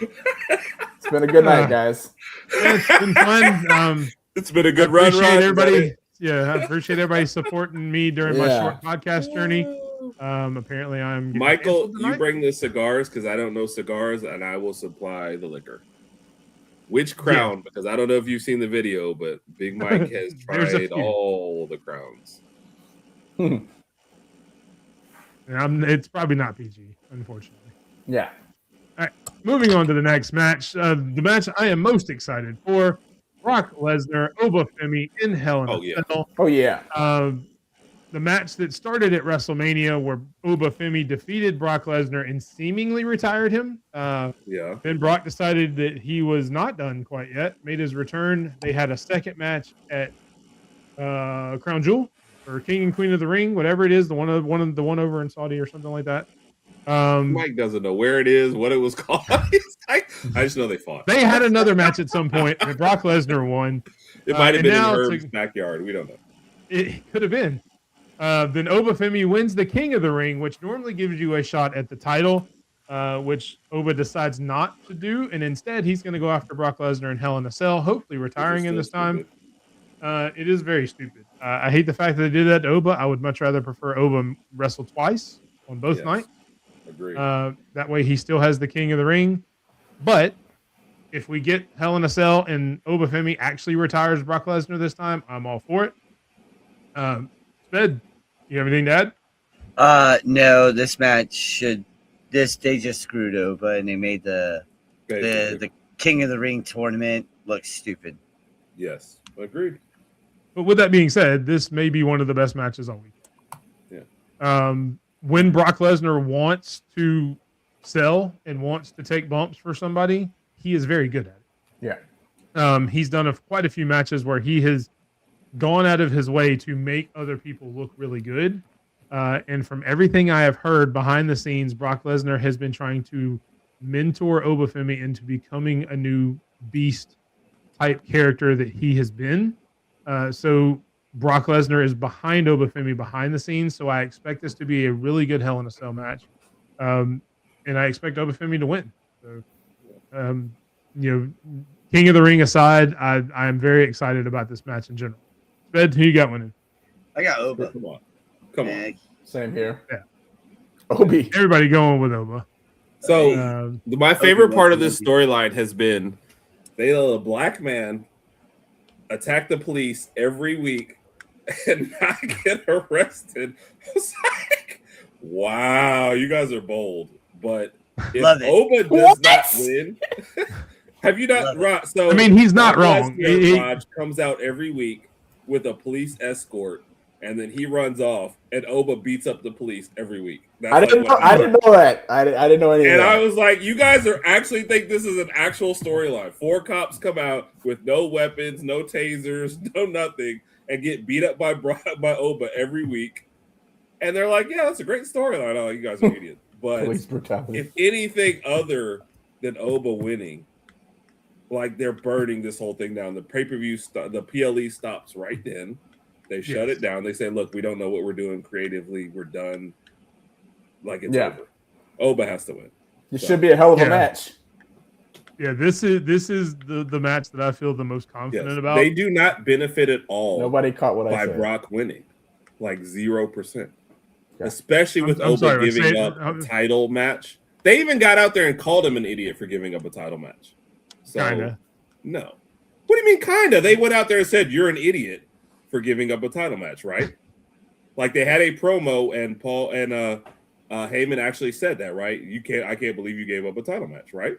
it's been a good night, guys. It's been fun. It's been a good run, Appreciate Rod. everybody. Yeah, I appreciate everybody supporting me during my short podcast journey. Apparently, I'm getting Michael. canceled tonight. You bring the cigars because I don't know cigars, and I will supply the liquor. Which crown? Because I don't know if you've seen the video, but Big Mike has tried all the crowns. It's probably not PG, unfortunately. Yeah. All right, moving on to the next match. The match I am most excited for: Brock Lesnar, Obafemi in Hell in a Cell. Oh yeah. The match that started at WrestleMania, where Obafemi defeated Brock Lesnar and seemingly retired him. Then Brock decided that he was not done quite yet. Made his return. They had a second match at Crown Jewel or King and Queen of the Ring, whatever it is, the one over in Saudi or something like that. Mike doesn't know where it is, what it was called. I just know they fought. They had another match at some point, and Brock Lesnar won. It might have been in Herb's backyard. We don't know. It could have been. Then Obafemi wins the King of the Ring, which normally gives you a shot at the title, which Oba decides not to do, and instead he's going to go after Brock Lesnar in Hell in a Cell, hopefully retiring in this time. It is very stupid. I hate the fact that they did that to Oba. I would much rather prefer Oba wrestle twice on both nights. Agreed. That way he still has the King of the Ring. But if we get Hell in a Cell and Obafemi actually retires Brock Lesnar this time, I'm all for it. Sped, you have anything to add? No, this match they just screwed Oba and they made the King of the Ring tournament look stupid. Yes, agreed. But with that being said, this may be one of the best matches all weekend. Yeah. When Brock Lesnar wants to sell and wants to take bumps for somebody, he is very good at it. Yeah. He's done quite a few matches where he has gone out of his way to make other people look really good. And from everything I have heard behind the scenes, Brock Lesnar has been trying to mentor Obafemi into becoming a new beast type character that he has been. So Brock Lesnar is behind Obafemi behind the scenes. So I expect this to be a really good Hell in a Cell match. And I expect Obafemi to win. So, King of the Ring aside, I am very excited about this match in general. Sped, who you got winning? I got Oba. Come on. Same here. Yeah. Obi. Everybody going with Oba. So my favorite part of this storyline has been they let a black man attack the police every week and not get arrested. I was like, wow, you guys are bold. But if Oba does not win, have you not? Rod, so I mean, he's not wrong. Rod comes out every week with a police escort, and then he runs off, and Oba beats up the police every week. I didn't know that. I didn't know anything. And I was like, you guys are actually think this is an actual storyline. 4 cops come out with no weapons, no tasers, no nothing, and get beat up by Oba every week. And they're like, yeah, that's a great storyline. Oh, you guys are idiots. But if anything other than Oba winning, like they're burning this whole thing down. The pay-per-view, the PLE stops right then. They shut it down. They say, look, we don't know what we're doing creatively. We're done. Like it's over. Oba has to win. It should be a hell of a match. Yeah, this is the match that I feel the most confident about. They do not benefit at all. Nobody caught what I said. By Brock winning. Like 0%. Yeah. Especially with Oba giving up a title match. They even got out there and called him an idiot for giving up a title match. So, kinda. No. What do you mean, kinda? They went out there and said, you're an idiot for giving up a title match, right? Like they had a promo and Paul and Heyman actually said that, right? I can't believe you gave up a title match, right?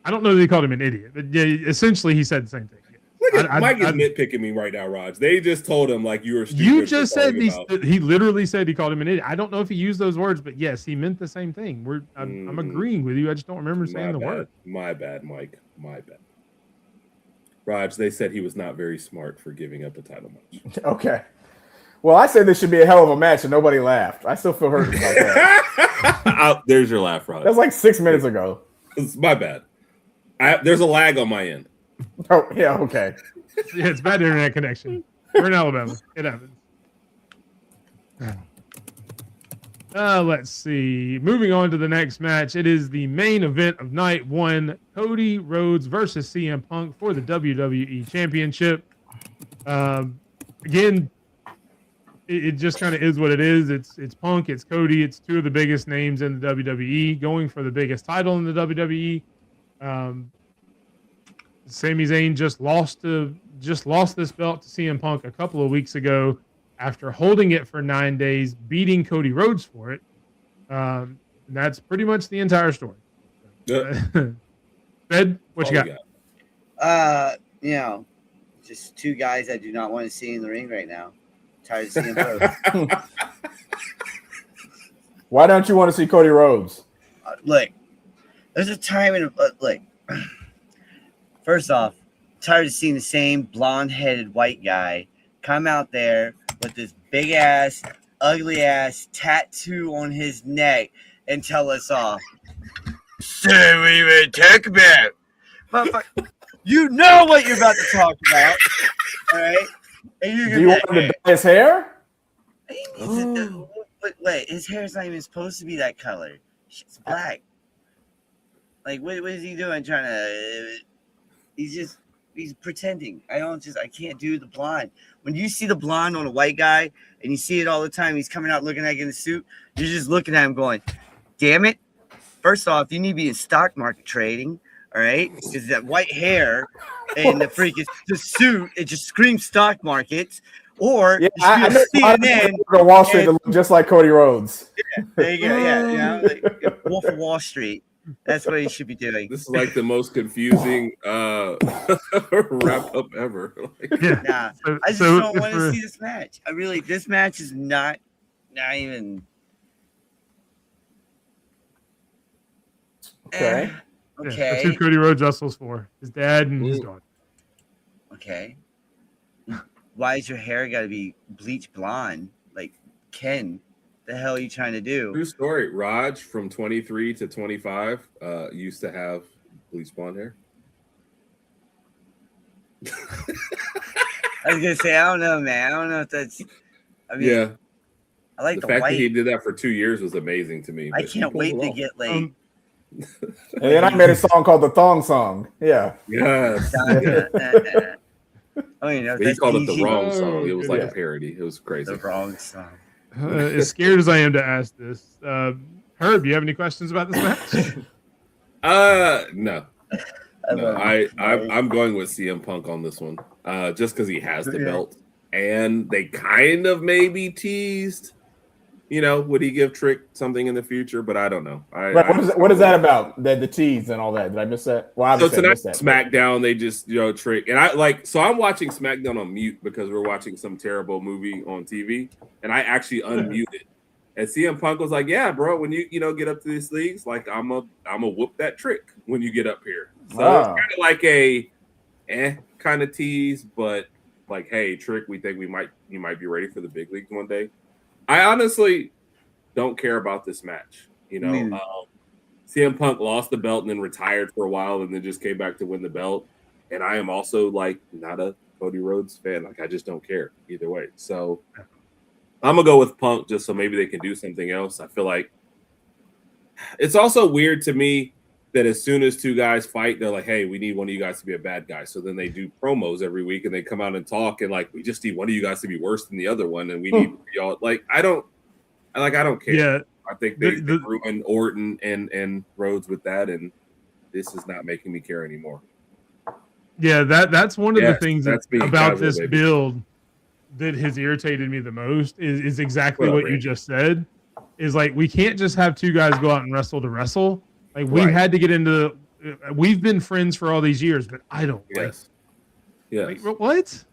I don't know that he called him an idiot, but yeah, essentially he said the same thing. Look at Mike is nitpicking me right now, Raj. They just told him like you were stupid. You just said he literally said he called him an idiot. I don't know if he used those words, but yes, he meant the same thing. I'm agreeing with you. I just don't remember saying the word. My bad, Mike. My bad. Raj, they said he was not very smart for giving up a title match. Okay. Well, I said this should be a hell of a match, and nobody laughed. I still feel hurt about that. There's your laugh, Raj. That's like 6 minutes ago. It's my bad. There's a lag on my end. Oh, yeah, okay. Yeah, it's bad internet connection. We're in Alabama. It happens. Let's see. Moving on to the next match. It is the main event of night 1. Cody Rhodes versus CM Punk for the WWE Championship. Again, it just kind of is what it is. It's Punk, it's Cody, it's 2 of the biggest names in the WWE going for the biggest title in the WWE. Sami Zayn just lost this belt to CM Punk a couple of weeks ago after holding it for 9 days, beating Cody Rhodes for it. And that's pretty much the entire story. Fed, what you got? Just 2 guys I do not want to see in the ring right now. Tired of seeing both. Why don't you want to see Cody Rhodes? Look, there's a time in first off, tired of seeing the same blonde-headed white guy come out there with this big-ass, ugly-ass tattoo on his neck and tell us all, "So we will talk about." But you know what you're about to talk about, all right? And Do you want him to dye his hair? He needs to, wait, his hair is not even supposed to be that color. It's black. Like, what is he doing? Trying to? He's pretending. I can't do the blonde. When you see the blonde on a white guy and you see it all the time, he's coming out looking like in a suit. You're just looking at him going, "Damn it! First off, you need to be in stock market trading, all right? Because that white hair and the suit, it just screams stock markets." Or Yeah, you should be I on CNN. go Wall Street to look just like Cody Rhodes. There you go. Yeah, you know, like Wolf of Wall Street. That's what he should be doing. This is like the most confusing wrap up ever. Yeah. Nah, So- I just so don't if want to we're- see this match. This match is not even. Okay. Yeah, Okay. that's who Cody Rhodes wrestles for. His dad and his Ooh. daughter. Okay. Why is your hair got to be bleach blonde? Like Ken, the hell are you trying to do? True story. Raj from 23 to 25 used to have bleach blonde hair. I was gonna say I don't know, man. I don't know if that's. I mean, Yeah, I like the the fact white. that he did that for 2 years was amazing to me. I but he can't pulled wait it to off. get like. And then I made a song called the Thong Song. Yeah. Yes. I don't even know if But he that's called it the PG. wrong song. It was like Yeah. a parody. It was crazy. The wrong song. As scared as I am to ask this, Herb, you have any questions about this match? No. I No, love I'm going with CM Punk on this one, just because he has the Okay. belt, and they kind of maybe teased, would he give Trick something in the future? But I don't know. Right, what is that about? The tease and all that. Did I miss that? Well, So obviously I tonight, missed that. SmackDown, they just Trick, and so I'm watching SmackDown on mute because we're watching some terrible movie on TV, and I actually unmuted. And CM Punk was like, "Yeah, bro, when you get up to these leagues, like I'm a whoop that Trick when you get up here." So it's Wow. kind of like a kind of tease, but like, hey, Trick, we think you might be ready for the big leagues one day. I honestly don't care about this match. CM Punk lost the belt and then retired for a while and then just came back to win the belt. And I am also like not a Cody Rhodes fan. Like I just don't care either way. So I'm gonna go with Punk just so maybe they can do something else. I feel like it's also weird to me that as soon as two guys fight, they're like, "Hey, we need one of you guys to be a bad guy." So then they do promos every week and they come out and talk and like, "We just need one of you guys to be worse than the other one," and we need y'all. Like I don't care. Yeah. I think they ruined Orton and Rhodes with that, and this is not making me care anymore. Yeah, that's one of the Yes, things that's being about casual, this baby. build that has irritated me the most is exactly What up, what you Randy? just said. Is like we can't just have two guys go out and wrestle to wrestle. Like we Right. had to get into. We've been friends for all these years, but I don't Yes. Yes. like what.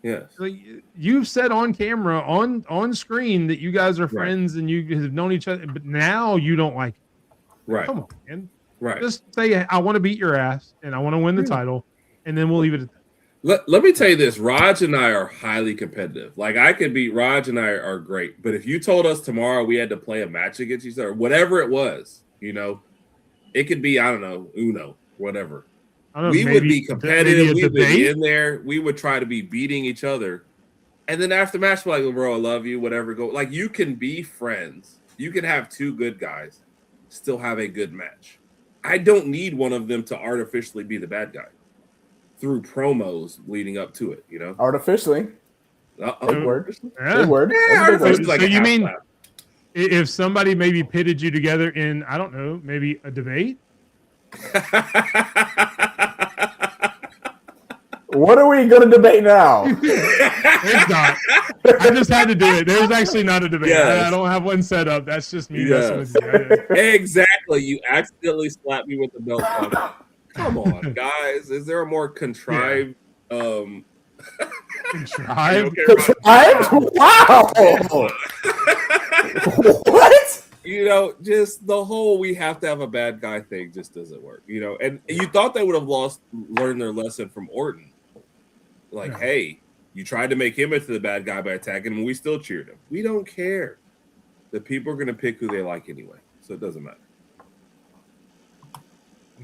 Yes. Like you've said on camera, on screen that you guys are Right. friends and you have known each other, but now you don't like it. Right. Come on, man. Right. Just say I want to beat your ass and I want to win the title, and then we'll leave it at that. Let me tell you this. Raj and I are highly competitive. Like I could beat Raj and I are great. But if you told us tomorrow we had to play a match against each other, whatever it was, it could be, I don't know, Uno, whatever. I don't know, We would maybe- be competitive. maybe a We would be debate? in there. We would try to be beating each other. And then after match, we're like, bro, I love you, whatever. Go. Like you can be friends. You can have two good guys, still have a good match. I don't need one of them to artificially be the bad guy through promos leading up to it, Artificially. Big word. Yeah. Big word. Yeah, That's a big word. artificially like So a you half mean- lap. If somebody maybe pitted you together in, I don't know, maybe a debate. What are we going to debate now? There's not. I just had to do it. There's actually not a debate. Yes. I don't have one set up. That's just me Yes. messing with you. Exactly. You accidentally slapped me with the belt. Come on, guys. Is there a more contrived Contrived. Wow. What? Just the whole we have to have a bad guy thing just doesn't work, and you thought they would have learned their lesson from Orton. Like, Yeah. hey, you tried to make him into the bad guy by attacking him, and we still cheered him. We don't care. The people are going to pick who they like anyway, so it doesn't matter.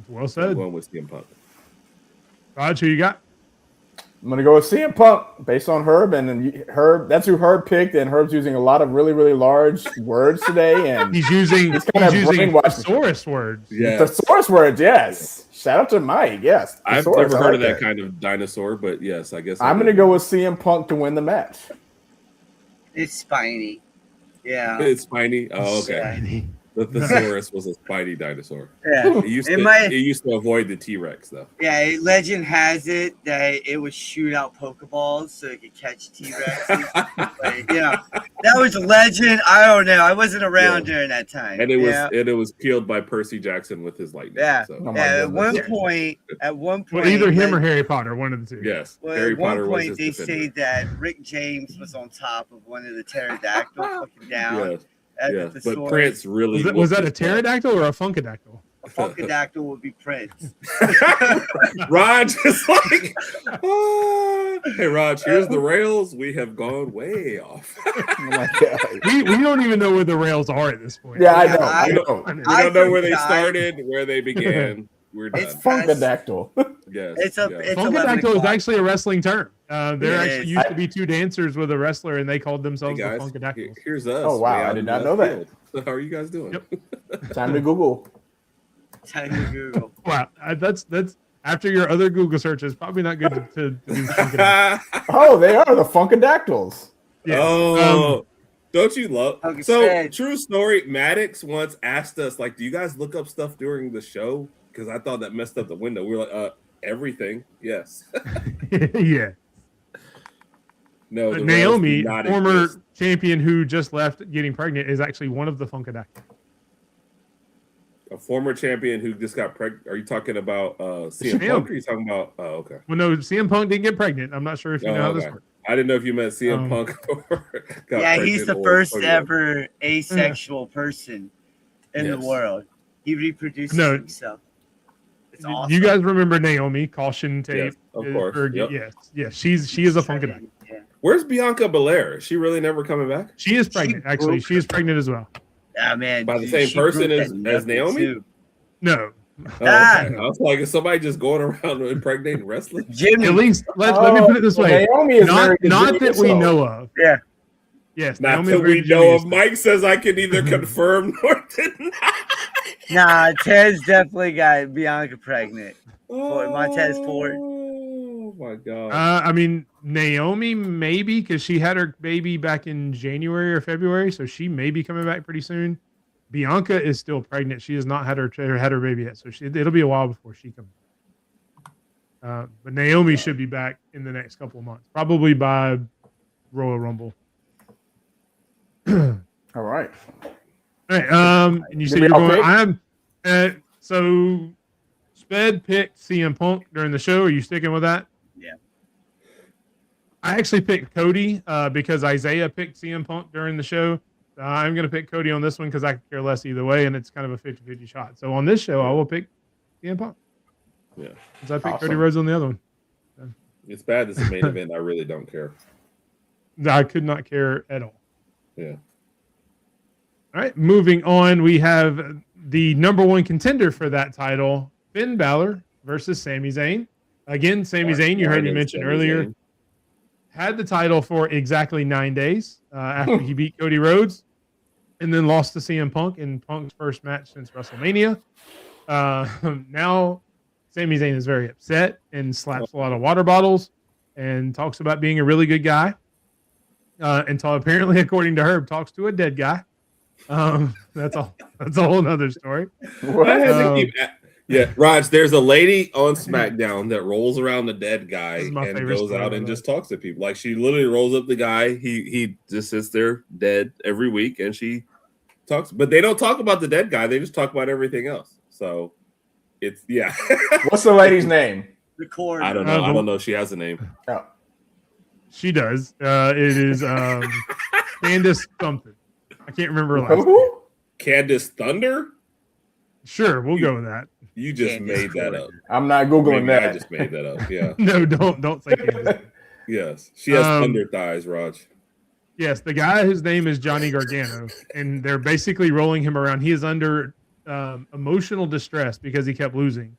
Well I'm said. going with CM Punk. Raj, who you got? I'm gonna go with CM Punk based on Herb, and then Herb. That's who Herb picked, and Herb's using a lot of really, really large words today, and He's using brainwashing. thesaurus words. Yeah, thesaurus words. Yes, shout out to Mike. Yes, I've thesaurus, never I heard like of that kind of dinosaur, but yes, I guess I'm gonna go with CM Punk to win the match. It's spiny. Yeah. It's spiny. Oh, okay. Spiny. The thesaurus was a spiny dinosaur. Yeah. It used It to avoid the T-Rex though. Yeah, legend has it that it would shoot out Pokeballs so it could catch T-Rexes. But, that was a legend. I don't know. I wasn't around during that time. And it was killed by Percy Jackson with his lightning. Yeah. So. Oh my At goodness. one point, Well, either him or Harry Potter, one of the two. Yes. well, Harry at one Potter was point his they defender. say that Rick James was on top of one of the pterodactyls looking down Yes. at Yeah, the but thesaurus. Prince really Was that a whooped his pterodactyl or a funkadactyl? A funkadactyl would be Prince. butt. Raj is like, hey Raj, here's the rails. We have gone way off. Oh my God. We don't even know where the rails are at this point. Yeah, I Yeah, know. I I know. We don't know where they forgot. started, where they began. We're done. It's Funkadactyl. Yes. It's a- yes. it's 11 Funkadactyl is o'clock. actually a wrestling term. There It actually is. used to be two dancers with a wrestler, and they called Hey themselves the guys, Funkadactyls. here's us. Oh, wow, way I out did in not left know that. field. So how are you guys doing? Yep. Time to Google. Time to Google. Wow, that's after your other Google searches, probably not good to do Funkadactyl. Oh, they are the Funkadactyls. Yeah. Oh, don't you love? Like I So said. true story. Maddox once asked us, like, "Do you guys look up stuff during the show?" Because I thought that messed up the window. We were like, everything. Yes. Yeah. No. the rails Naomi, do not former exist. champion who just left getting pregnant, is actually one of the Funkadactyls. A former champion who just got pregnant. Are you talking about CM Naomi. Punk? Or are you talking about? Oh, okay. Well, no, CM Punk didn't get pregnant. I'm not sure if you know how this okay. works. I didn't know if you meant CM Um, Punk or got Yeah, he's pregnant the or first Cody ever asexual person in the Yes. world. He reproduces No. himself. It's awesome. You guys remember Naomi caution tape? Yes, of course. Yep. Yes. She is a Funkadactyl. Yeah. Where's Bianca Belair? Is she really never coming back? She is pregnant. Actually, she is pregnant as well. Ah, man. By the dude, same she person broke as that knuckle, Naomi? too. No, Oh, Ah. okay. I was like, is somebody just going around impregnating wrestlers? Jimmy. at least let me put it this way: Naomi is not married to not Jimmy that we Uso. know of. Yeah. Yes, Not Naomi that is we married to know Jimmy of. Uso. Mike says I can neither confirm nor deny. Nah, Ted's definitely got Bianca pregnant. Montez Ford. Oh my god. I mean, Naomi maybe because she had her baby back in January or February, so she may be coming back pretty soon. Bianca is still pregnant. She has not had her baby yet, so it'll be a while before she comes. But Naomi should be back in the next couple of months, probably by Royal Rumble. All right. All right. And you said Did you're we all going. pick? So Sped picked CM Punk during the show. Are you sticking with that? Yeah. I actually picked Cody because Isaiah picked CM Punk during the show. I'm going to pick Cody on this one because I could care less either way, and it's kind of a 50-50 shot. So on this show, I will pick CM Punk. Yeah. Because I picked Awesome. Cody Rhodes on the other one. It's bad this is a main event. I really don't care. I could not care at all. Yeah. All right, moving on. We have the number one contender for that title, Finn Balor versus Sami Zayn. Again, Sami Zayn, you heard me mention Sami earlier, Zayn. had the title for exactly 9 days after he beat Cody Rhodes and then lost to CM Punk in Punk's first match since WrestleMania. Now, Sami Zayn is very upset and slaps a lot of water bottles and talks about being a really good guy. Until apparently, according to Herb, talks to a dead guy. That's a whole other story. I had to keep yeah, Raj, there's a lady on SmackDown that rolls around the dead guy This is my and favorite goes story out and ever. just talks to people. Like she literally rolls up the guy. He just sits there dead every week and she talks, but they don't talk about the dead guy. They just talk about everything else. So it's yeah. What's the lady's name? Record. I don't know. I don't know if she has a name. Oh. She does. It is Candace something. I can't remember her last name. Who? Candace Thunder? Sure, we'll go with that. You just Candace made that Thunder. up. I'm not Googling Maybe I that. just made that up. Yeah. No, don't say Candace. Yes. She has Um, thunder thighs, Raj. Yes, the guy whose name is Johnny Gargano, and they're basically rolling him around. He is under emotional distress because he kept losing.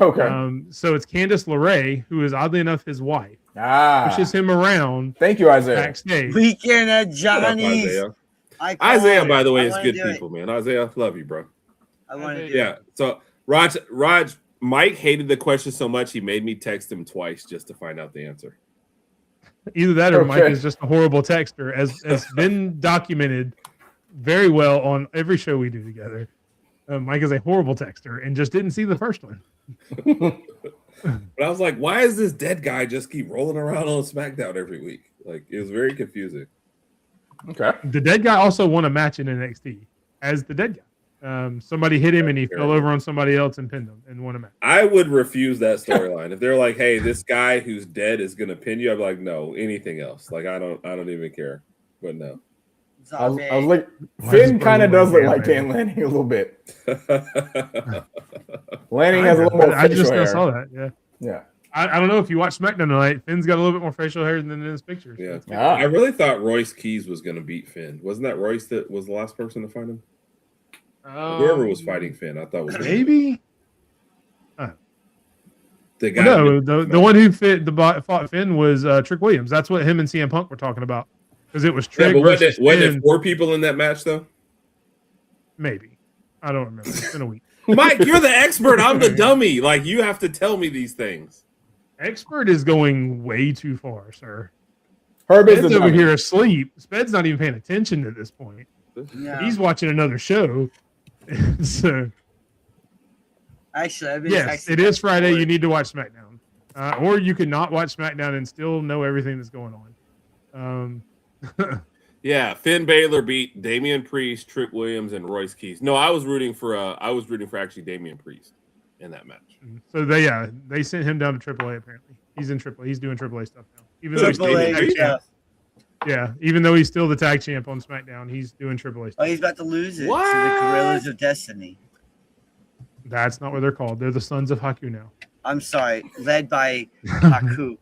Okay. So it's Candice LeRae, who is oddly enough his wife, pushes him around Thank you, Isaiah. backstage. Weekend at Shut up, Johnny's. Isaiah. I call Isaiah, it. by the way, I is wanna good do it. people, man. Isaiah, love you, bro. I want to do Yeah. So Raj, Mike hated the question so much he made me text him twice just to find out the answer. Either that or Okay. Mike is just a horrible texter, as been documented very well on every show we do together. Mike is a horrible texter and just didn't see the first one. But I was like, why is this dead guy just keep rolling around on SmackDown every week? Like, it was very confusing. Okay. The dead guy also won a match in NXT as the dead guy. Somebody hit him and he fell over on somebody else and pinned him and won a match. I would refuse that storyline. If they're like, hey, this guy who's dead is gonna pin you, I'd be like, no, anything else. Like, I don't even care. But no. I was Zombie. like, Why Finn is kind of Berlin does look like like that? Dan Lanning a little bit. Lanning has a little more I just facial now hair. saw that. Yeah. Yeah. I don't know if you watch SmackDown tonight. Finn's got a little bit more facial hair than in his pictures. Yeah. Ah. I really thought Royce Keys was gonna beat Finn. Wasn't that Royce that was the last person to fight him? Whoever was fighting Finn, I thought was maybe. the guy. No, the one who fought Finn was Trick Williams. That's what him and CM Punk were talking about because it was Yeah, Trick but versus wasn't Finn. it 4 people in that match though? Maybe I don't remember. It's been a week. Mike, you're the expert. I'm the dummy. Like, you have to tell me these things. Expert is going way too far, sir. Herb is Sped's the over dummy. here asleep. Sped's not even paying attention at this point. No. He's watching another show. So Actually, I've been yes, texting it is Friday. before. You need to watch SmackDown, or you can not watch SmackDown and still know everything that's going on. Yeah, Finn Balor beat Damian Priest, Trick Williams, and Royce Keys. No, I was rooting for actually Damian Priest in that match. So they sent him down to AAA. Apparently, he's in AAA. He's doing AAA stuff now. Even though he's still the AAA tag stuff. champ. Yeah, even though he's still the tag champ on SmackDown, he's doing AAA Oh, stuff. he's about to lose it What? to the Gorillas of Destiny. That's not what they're called. They're the Sons of Haku now. I'm sorry, led by Haku.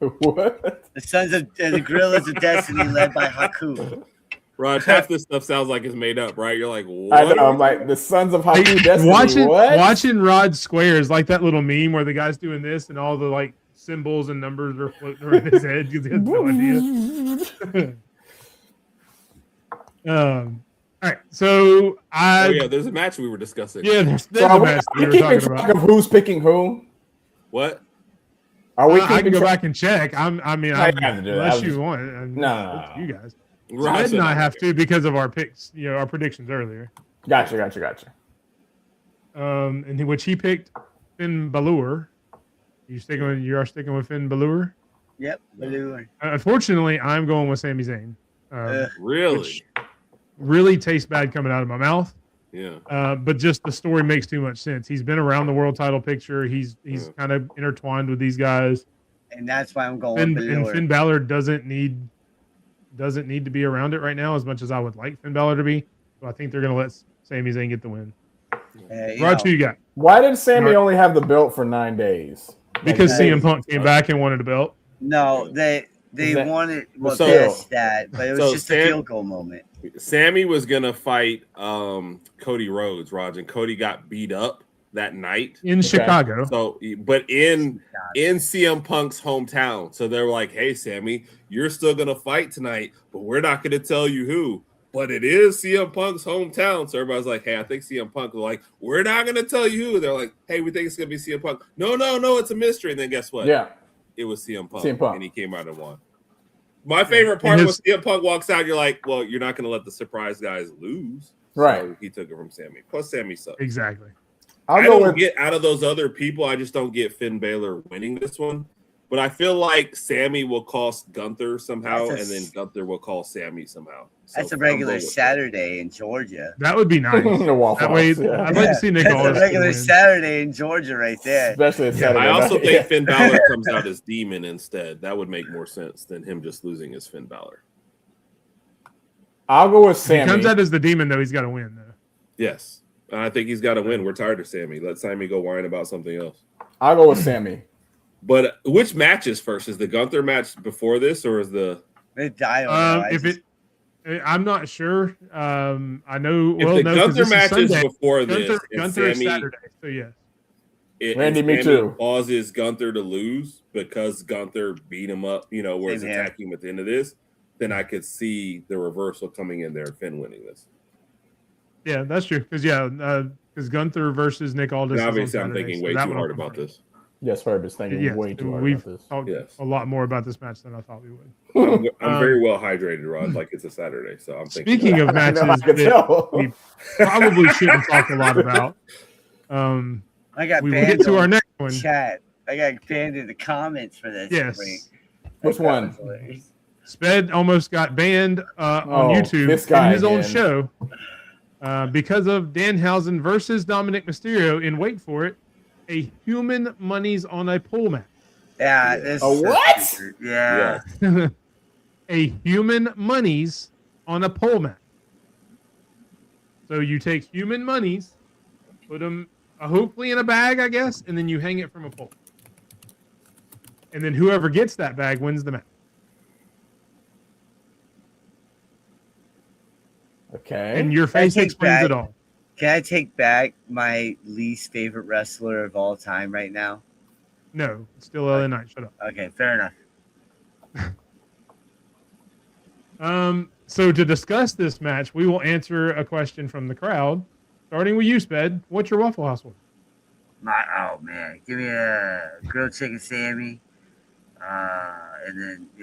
What? The Sons of the Gorillas of Destiny, led by Haku. Raj, half this stuff sounds like it's made up, right? You're like, what? I know. I'm like the Sons of Haku Destiny. Watching Rod Square is like that little meme where the guy's doing this and all the like symbols and numbers are floating around his head because he has no idea. All right, so Oh yeah, there's a match we were discussing. there's So a are we match that we were keeping talking track about. of who's picking who? What? Are we I can keeping go track? back and check. I mean, you have to do that. I unless was you just- want. No. You guys. Raj Sped said and I no. have to because of our picks, our predictions earlier. Gotcha. And which he picked Finn Balor. You are sticking with Finn Balor. Yep, Baloo. Unfortunately, I'm going with Sami Zayn. Really? Which really tastes bad coming out of my mouth. Yeah. But just the story makes too much sense. He's been around the world title picture. He's kind of intertwined with these guys. And that's why I'm going with And Baloo. Finn Balor doesn't need to be around it right now as much as I would like Finn Balor to be. So I think they're going to let Sami Zayn get the win. Rod, who you got? Why did Sammy Right. only have the belt for 9 days? Because Like, CM Punk came back and wanted a belt. No, they that- wanted So- that, but it was so just Sam- a field goal moment. Sammy was gonna fight Cody Rhodes, Raj, and Cody got beat up that night. In Chicago. So, but in CM Punk's hometown, so they were like, "Hey, Sammy, you're still gonna fight tonight, but we're not gonna tell you who. But it is CM Punk's hometown." So everybody's like, "Hey, I think CM Punk." They're like, "We're not gonna tell you who." They're like, "Hey, we think it's gonna be CM Punk." No, it's a mystery. And then guess what? Yeah. It was CM Punk, CM Punk. and he came out and won. My favorite part And was CM Punk walks out. You're like, well, you're not going to let the surprise guys lose, Right. So he took it from Sammy. Plus, Sammy sucks. Exactly. I'll I go don't with get out of those other people. I just don't get Finn Balor winning this one. But I feel like Sammy will cost Gunther somehow, That's a- and then Gunther will call Sammy somehow. So That's a I'm regular going with Saturday in Georgia. That would be nice. the Waffle That way, House, yeah. I'd like to see Nick That's a Aldis regular win. Saturday in Georgia right there. Especially a that. Saturday I also night. think Finn Balor comes out as Demon instead. That would make more sense than him just losing as Finn Balor. I'll go with If he Sammy. comes out as the demon, though, he's got to win, though. Yes. I think he's got to win. We're tired of Sammy. Let Sammy go whine about something else. I'll go with Sammy. But which match is first? Is the Gunther match before this, or is the I don't know. I'm not sure. I know. if Well, the no, 'cause Gunther this is match is Sunday. before this? Gunther and is Sammy, Saturday, so yes. Randy, me too. Causes Gunther to lose because Gunther beat him up, where he's Same here. attacking him at the end of this, then I could see the reversal coming in there and Finn winning this. Yeah, that's true. Because Gunther versus Nick Aldis. And is on obviously, I'm Saturday, thinking so way that too one hard I'll about confirm. this. Yes, Herb is thinking Yes, way too hard we've about this. talked Yes. a lot more about this match than I thought we would. I'm very well hydrated, Rod. Like it's a Saturday, so I'm thinking. Speaking of matches I can that tell. we probably shouldn't talk a lot about, I got we will banned get to on our next one. chat. I got banned in the comments for this. Yes. Which That one? was hilarious. Sped almost got banned on YouTube this guy in his own again. show because of Danhausen versus Dominic Mysterio in, wait for it, a human monies on a pole match. Yeah. Yeah. This A is so what? stupid. Yeah. A human monies on a pole match. So you take human monies, put them hopefully in a bag, I guess, and then you hang it from a pole. And then whoever gets that bag wins the match. Okay. And your face take explains back- it all. Can I take back my least favorite wrestler of all time right now? No, it's still LA Knight. Shut up. Okay, fair enough. So to discuss this match, we will answer a question from the crowd, starting with you, Sped. What's your Waffle House one? Oh man, give me a grilled chicken Sammy, and then the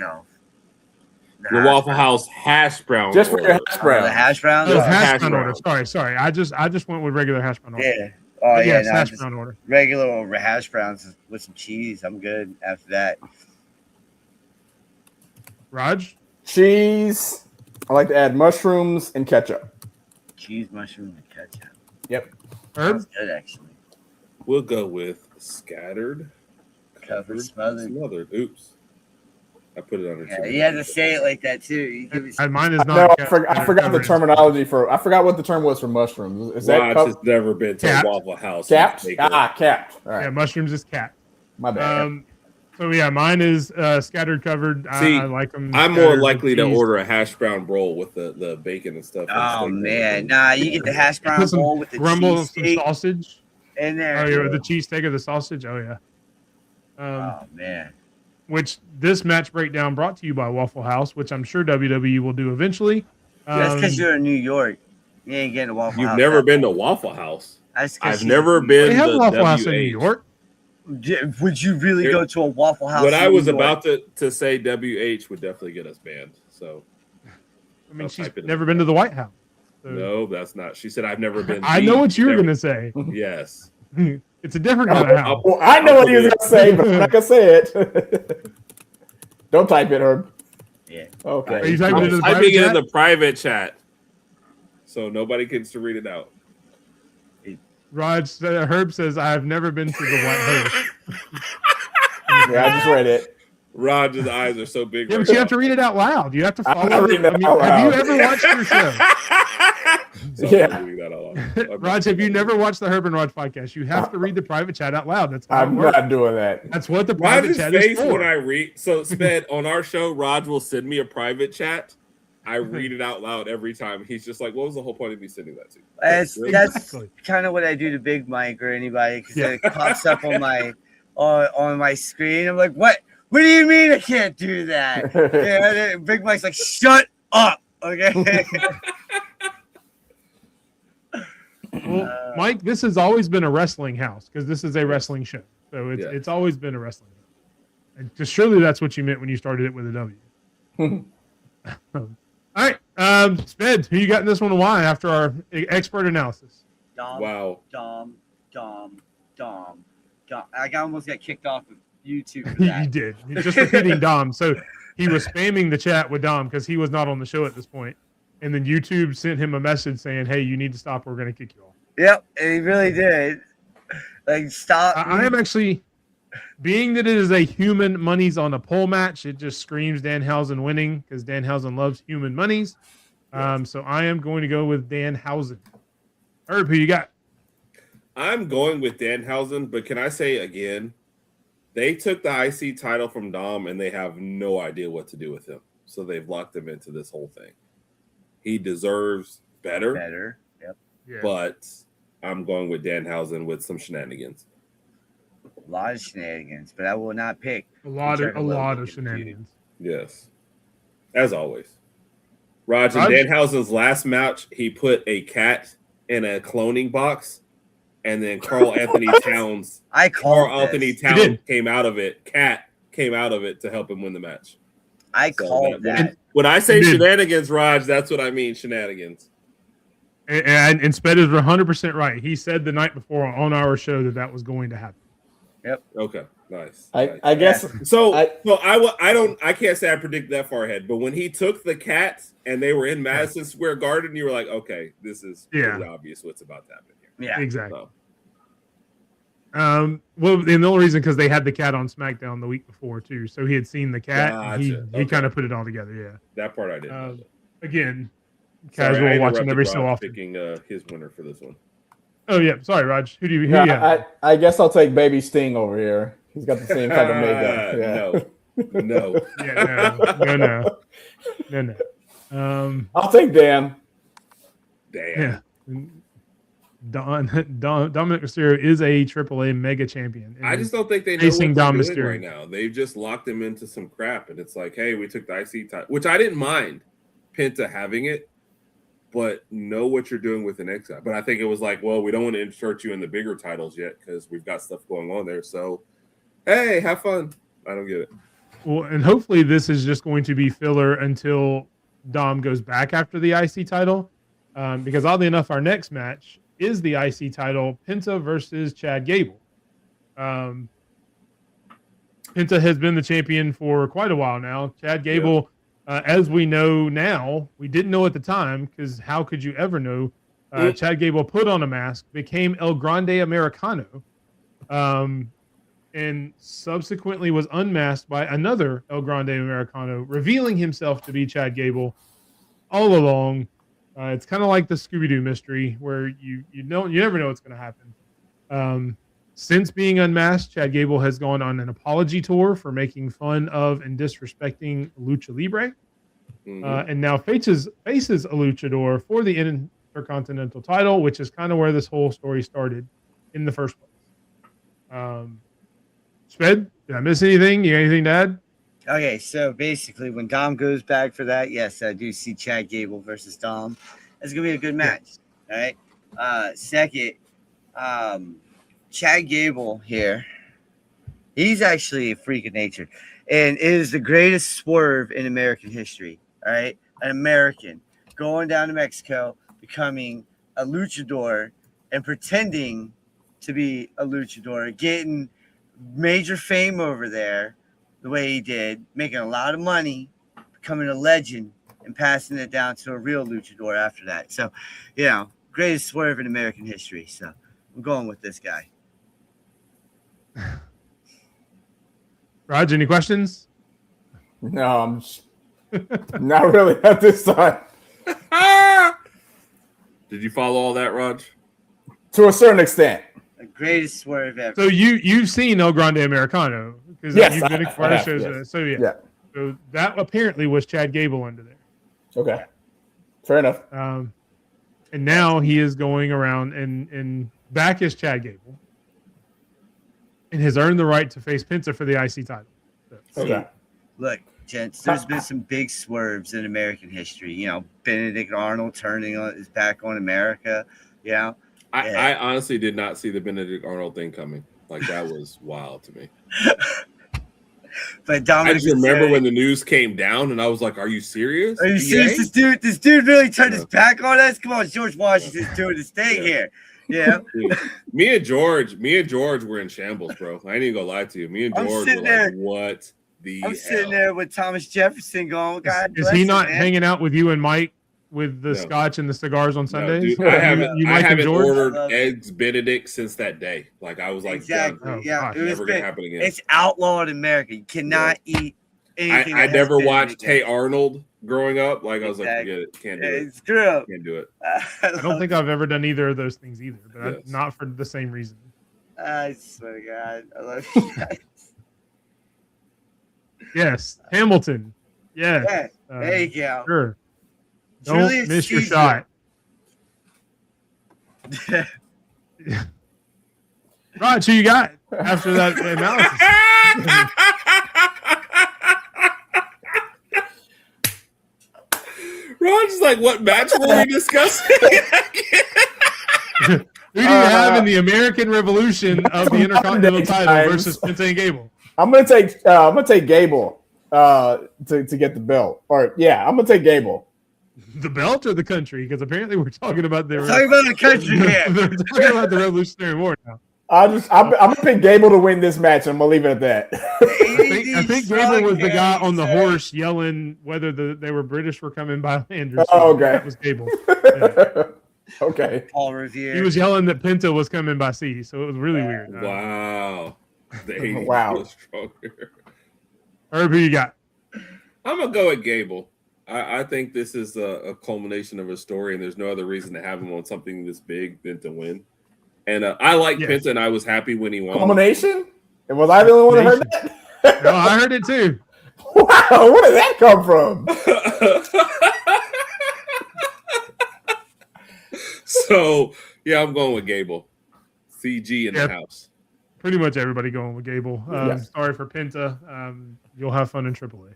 Your hash Waffle brown. House hash brown. Just for your order. hash Oh, brown. the hash browns. Oh, Just hash hash brown brown. order. Sorry. I just went with regular hash brown order. Yeah. Oh But yeah, yes, no, hash just brown order. regular hash browns with some cheese. I'm good after that. Raj? Cheese. I like to add mushrooms and ketchup. Cheese, mushroom, and ketchup. Yep. Herb? That's good actually. We'll go with scattered, Covered, smothered. Oops. I put it under. Yeah, you had to say it like that too. You give it- Mine is No, not. I forgot the terminology for. I forgot what the term was for mushrooms. Is that Raj has never been to Capped. a Waffle House. capped? Take Capped. All Yeah, right, mushrooms is cat. my bad. So yeah, mine is scattered covered. See, I like them. I'm more likely to order a hash brown roll with the bacon and stuff. Oh man, nah! You get the hash brown Put some bowl with the grumble, cheese some steak sausage. in there. Oh yeah, the cheesesteak or the sausage. Oh yeah. Oh man. Which this match breakdown brought to you by Waffle House, which I'm sure WWE will do eventually. That's because Um, you're in New York. You ain't getting a Waffle You've House. never been to Waffle House. That's 'cause I've you- never been They have to Waffle House in New WH. York. Would you really Here- go to a Waffle House? What in I was New York? about to say, WH would definitely get us banned. So I mean, I'll she's type it in. never been to the White House. So- no, that's not. She said I've never been. I know what you were gonna say. Yes. It's a different kind of house. Well, I know what he was gonna say, but I'm not gonna say it. Don't type it, Herb. Yeah. Okay. Are you typing it in the I'm private being in chat? the private chat, so nobody gets to read it out. Raj, Herb says, I have never been to the White House. Yeah, I just read it. Roger's eyes are so big. Yeah, right but you now. have to read it out loud. You have to I'm follow not it. reading it I mean, out have you loud. ever watched your show? So I'm Yeah. not reading that out loud. Raj, have you never watched the Herb and Rodg podcast? You have to read the private chat out loud. That's how it I'm works. not doing that. That's what the private Roger's chat face is for. when I read. So, Sped, on our show, Raj will send me a private chat. I read it out loud every time. He's just like, what was the whole point of me sending that to you? That's Really? Exactly. kind of what I do to Big Mike or anybody because Yeah. it pops up on my on my screen. I'm like, what? What do you mean I can't do that? Yeah, and then Big Mike's like, shut up. Okay. Well, Mike, this has always been a wrestling house because this is a wrestling show. So it's Yeah. it's always been a wrestling house. And just surely that's what you meant when you started it with a W. All right. Sped, who you got in this one and why after our expert analysis? Dom, Wow. Dom. I almost got kicked off of YouTube for You that. did. You're just repeating Dom. So he was spamming the chat with Dom because he was not on the show at this point. And then YouTube sent him a message saying, hey, you need to stop. We're going to kick you off. Yep, and he really did. Like, stop. I am actually, being that it is a human monies on a pole match, it just screams Danhausen winning because Danhausen loves human monies. So I am going to go with Danhausen. Herb, who you got? I'm going with Danhausen, but can I say again, they took the IC title from Dom and they have no idea what to do with him. So they've locked him into this whole thing. He deserves better. Yep. Yeah. But I'm going with Danhausen with some shenanigans. A lot of shenanigans, but I will not pick. A lot whichever of Logan gets shenanigans. Yes, as always. Raj and Raj? Danhausen's last match, he put a cat in a cloning box, and then Carl Anthony Towns. I Carl called Anthony this. Towns came out of it. Cat came out of it to help him win the match. I So called that. When I say He did. shenanigans, Raj, that's what I mean. Shenanigans. And Sped is 100% right. He said the night before on our show that was going to happen. Okay, nice. I guess So I can't say I predict that far ahead, but when he took the cats and they were in Madison Square Garden, you were like, okay, this is pretty obvious what's about to happen here. Yeah. Exactly. So, Well, and the only reason because they had the cat on SmackDown the week before too, so he had seen the cat. And he Gotcha. Okay. kind of put it all together. Yeah. that part I didn't know. Again, Sorry, casual I watching interrupted every so Raj often. picking his winner for this one. Oh yeah, sorry, Raj. Who do you? Who no, you got? I guess I'll take Baby Sting over here. He's got the same type of makeup. Yeah. No. Yeah, no. I'll take Dan. Damn. Yeah. Dominic Mysterio is a AAA mega champion. I just don't think they know Facing what they're Dom doing Mysterio. right now. They've just locked him into some crap, and it's like, hey, we took the IC title, which I didn't mind Penta having it, but know what you're doing with the next guy. But I think it was like, well, we don't want to insert you in the bigger titles yet because we've got stuff going on there. So, hey, have fun. I don't get it. Well, and hopefully this is just going to be filler until Dom goes back after the IC title, because oddly enough, our next match is the IC title, Penta versus Chad Gable. Penta has been the champion for quite a while now. Chad Gable, as we know now, we didn't know at the time because how could you ever know? Chad Gable put on a mask, became El Grande Americano, and subsequently was unmasked by another El Grande Americano, revealing himself to be Chad Gable all along. It's kind of like the Scooby-Doo mystery where you never know what's going to happen. Since being unmasked, Chad Gable has gone on an apology tour for making fun of and disrespecting Lucha Libre, and now faces a luchador for the Intercontinental title, which is kind of where this whole story started in the first place. Sped, did I miss anything? You got anything to add? Okay, so basically, when Dom goes back for that, yes, I do see Chad Gable versus Dom. It's gonna be a good match. All right. Second, Chad Gable here. He's actually a freak of nature, and it is the greatest swerve in American history. All right, an American going down to Mexico, becoming a luchador, and pretending to be a luchador, getting major fame over there. The way he did, making a lot of money, becoming a legend, and passing it down to a real luchador after that. So, greatest swerve in American history. So, I'm going with this guy. Raj, any questions? No, I'm not really at this time. Did you follow all that, Raj? To a certain extent. The greatest swerve ever. So you've seen El Grande Americano because Yes, you've been I have, shows. yes. So so that apparently was Chad Gable under there. Okay. Fair enough. And now he is going around and back is Chad Gable, and has earned the right to face Penta for the IC title. So, Okay. Look, gents, there's been some big swerves in American history. Benedict Arnold turning his back on America. I honestly did not see the Benedict Arnold thing coming. Like, that was wild to me. But Dominic I just remember when the news came down, and I was like, "Are you serious? Are you serious? This dude really turned his back on us? Come on, George Washington's doing his thing here. Yeah. Dude, me and George were in shambles, bro. I ain't even gonna lie to you. Me and I'm George sitting were there- like, "What the I'm hell?" sitting there with Thomas Jefferson going, God is bless he him, not man. hanging out with you and Mike with the No. scotch and the cigars on No, Sundays? dude, I haven't, You I Mike and haven't George? ordered I love it. eggs Benedict since that day. Like, I was like, Exactly. Oh, Yeah. gosh. It was never gonna been- happen again. It's outlawed in America. You cannot eat anything. I that has never Benedict watched in it. Hey Arnold growing up. Like, I was like, Exactly. forget it. Can't do it. It's true. Can't do it. I don't think I've ever done either of those things either, but Yes. not for the same reason. I swear to God, I love you guys. Yes, Hamilton. Yes. Yeah, there you go. Sure. Don't Julius miss your Caesar. shot. Raj, who you got after that analysis? Raj is like, what match were we discussing? Who do you have in the American Revolution of the Intercontinental title versus Penta and Gable? I'm gonna take Gable to get the belt. Or I'm gonna take Gable. The belt or the country? Because apparently we're talking about the Talking about the country here. we're talking about the Revolutionary War now. I'm gonna pick Gable to win this match, and I'm gonna leave it at that. I think Gable was the guy on the horse yelling whether they were British were coming by land or something. Oh, okay. That was Gable. Yeah. Okay. Paul Revere. He was yelling that Penta was coming by sea, so it was really weird. Wow. The 80s Wow. was stronger. Herb, who you got? I'm going to go with Gable. I think this is a culmination of a story, and there's no other reason to have him on something this big than to win. And I like Yes. Penta, and I was happy when he won. Culmination? And was I the only one that heard that? No, I heard it too. Wow, where did that come from? So, yeah, I'm going with Gable. CG in the house. Pretty much everybody going with Gable. Yes. Sorry for Penta. You'll have fun in AAA.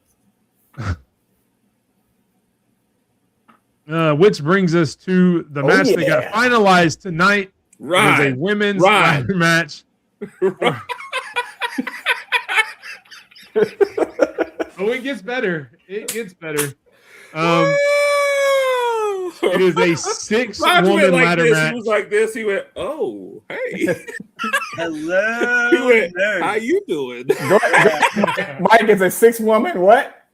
Which brings us to the match that got finalized tonight. Right. It is a women's ladder match. Oh, it gets better. It gets better. It is a six-woman ladder match. He was like this. He went, "Oh, hey, Hello. He went, nerd. how you doing?" Mike is a 6-woman. What?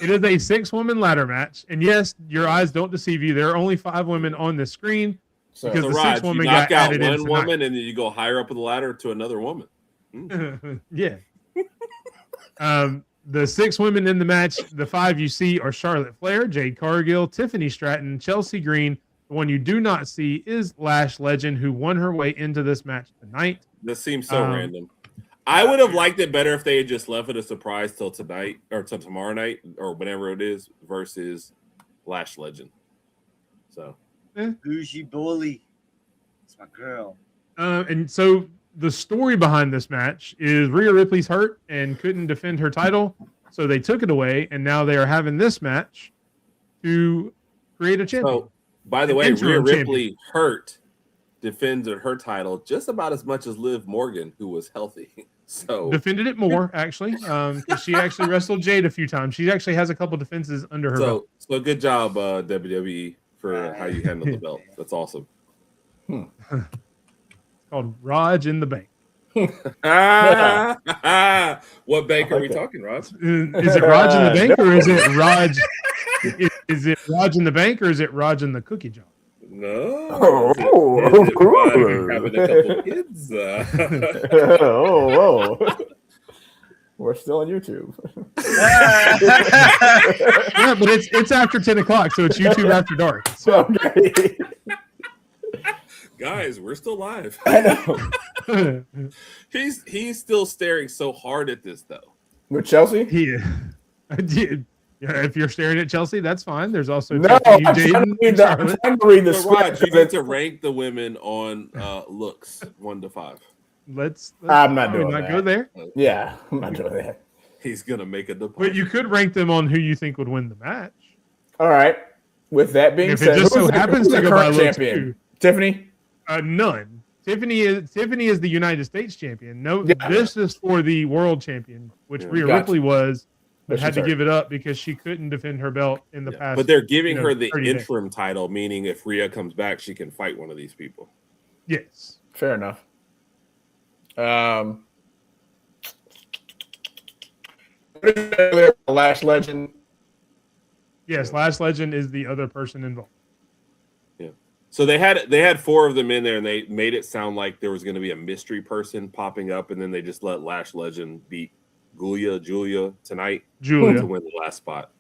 It is a 6-woman ladder match, and yes, your eyes don't deceive you. There are only 5 women on the screen because So, the Raj, 6th you woman knock got out added in one tonight. woman, and then you go higher up the ladder to another woman. Yeah. The 6 women in the match, the 5 you see are Charlotte Flair, Jade Cargill, Tiffany Stratton, Chelsea Green. The one you do not see is Lash Legend, who won her way into this match tonight. This seems so random. I would have liked it better if they had just left it a surprise till tonight or till tomorrow night or whenever it is versus Lash Legend. So, Bougie bully. It's my girl. And so the story behind this match is Rhea Ripley's hurt and couldn't defend her title, so they took it away, and now they are having this match to create a champion. so by the way, interim Rhea Ripley hurt defended her title just about as much as Liv Morgan, who was healthy. So Defended it more, actually, because she actually wrestled Jade a few times. She actually has a couple defenses under her belt. So good job, WWE, for how you handle the belt. That's awesome. It's called Raj in the Bank. What bank are we talking, Raj? Is it Raj in the Bank, or is it Raj? Is it Raj in the Bank, or is it Raj in the cookie jar? No. Is it Raj having a couple kids? We're still on YouTube. Yeah, but it's after 10 o'clock, so it's YouTube after dark. So Okay. Guys, we're still live. I know. He's still staring so hard at this though. With Chelsea? Yeah, if you're staring at Chelsea, that's fine. There's also No, Tiffany, I'm Jaden, trying to read the So, script. Raj, you need to rank the women on looks 1 to 5. Let's I'm not doing not that. go there. Yeah, I'm not doing that. He's gonna make a deposit. But you could rank them on who you think would win the match. All right. With that being If said, it just so who's the- happens who's to the go by current looks champion? too. Tiffany? None. Tiffany is the United States champion. No, Yeah. This is for the world champion, which Yeah, Rhea gotcha. Ripley was, but But had she's to give it up because she couldn't defend her belt in the Yeah. past. But they're giving her the 30 days. interim title, meaning if Rhea comes back, she can fight one of these people. Yes. Fair enough. Lash Legend. Yes, Last Legend is the other person involved. So they had 4 of them in there, and they made it sound like there was going to be a mystery person popping up, and then they just let Lash Legend beat Julia tonight Julia. to win the last spot.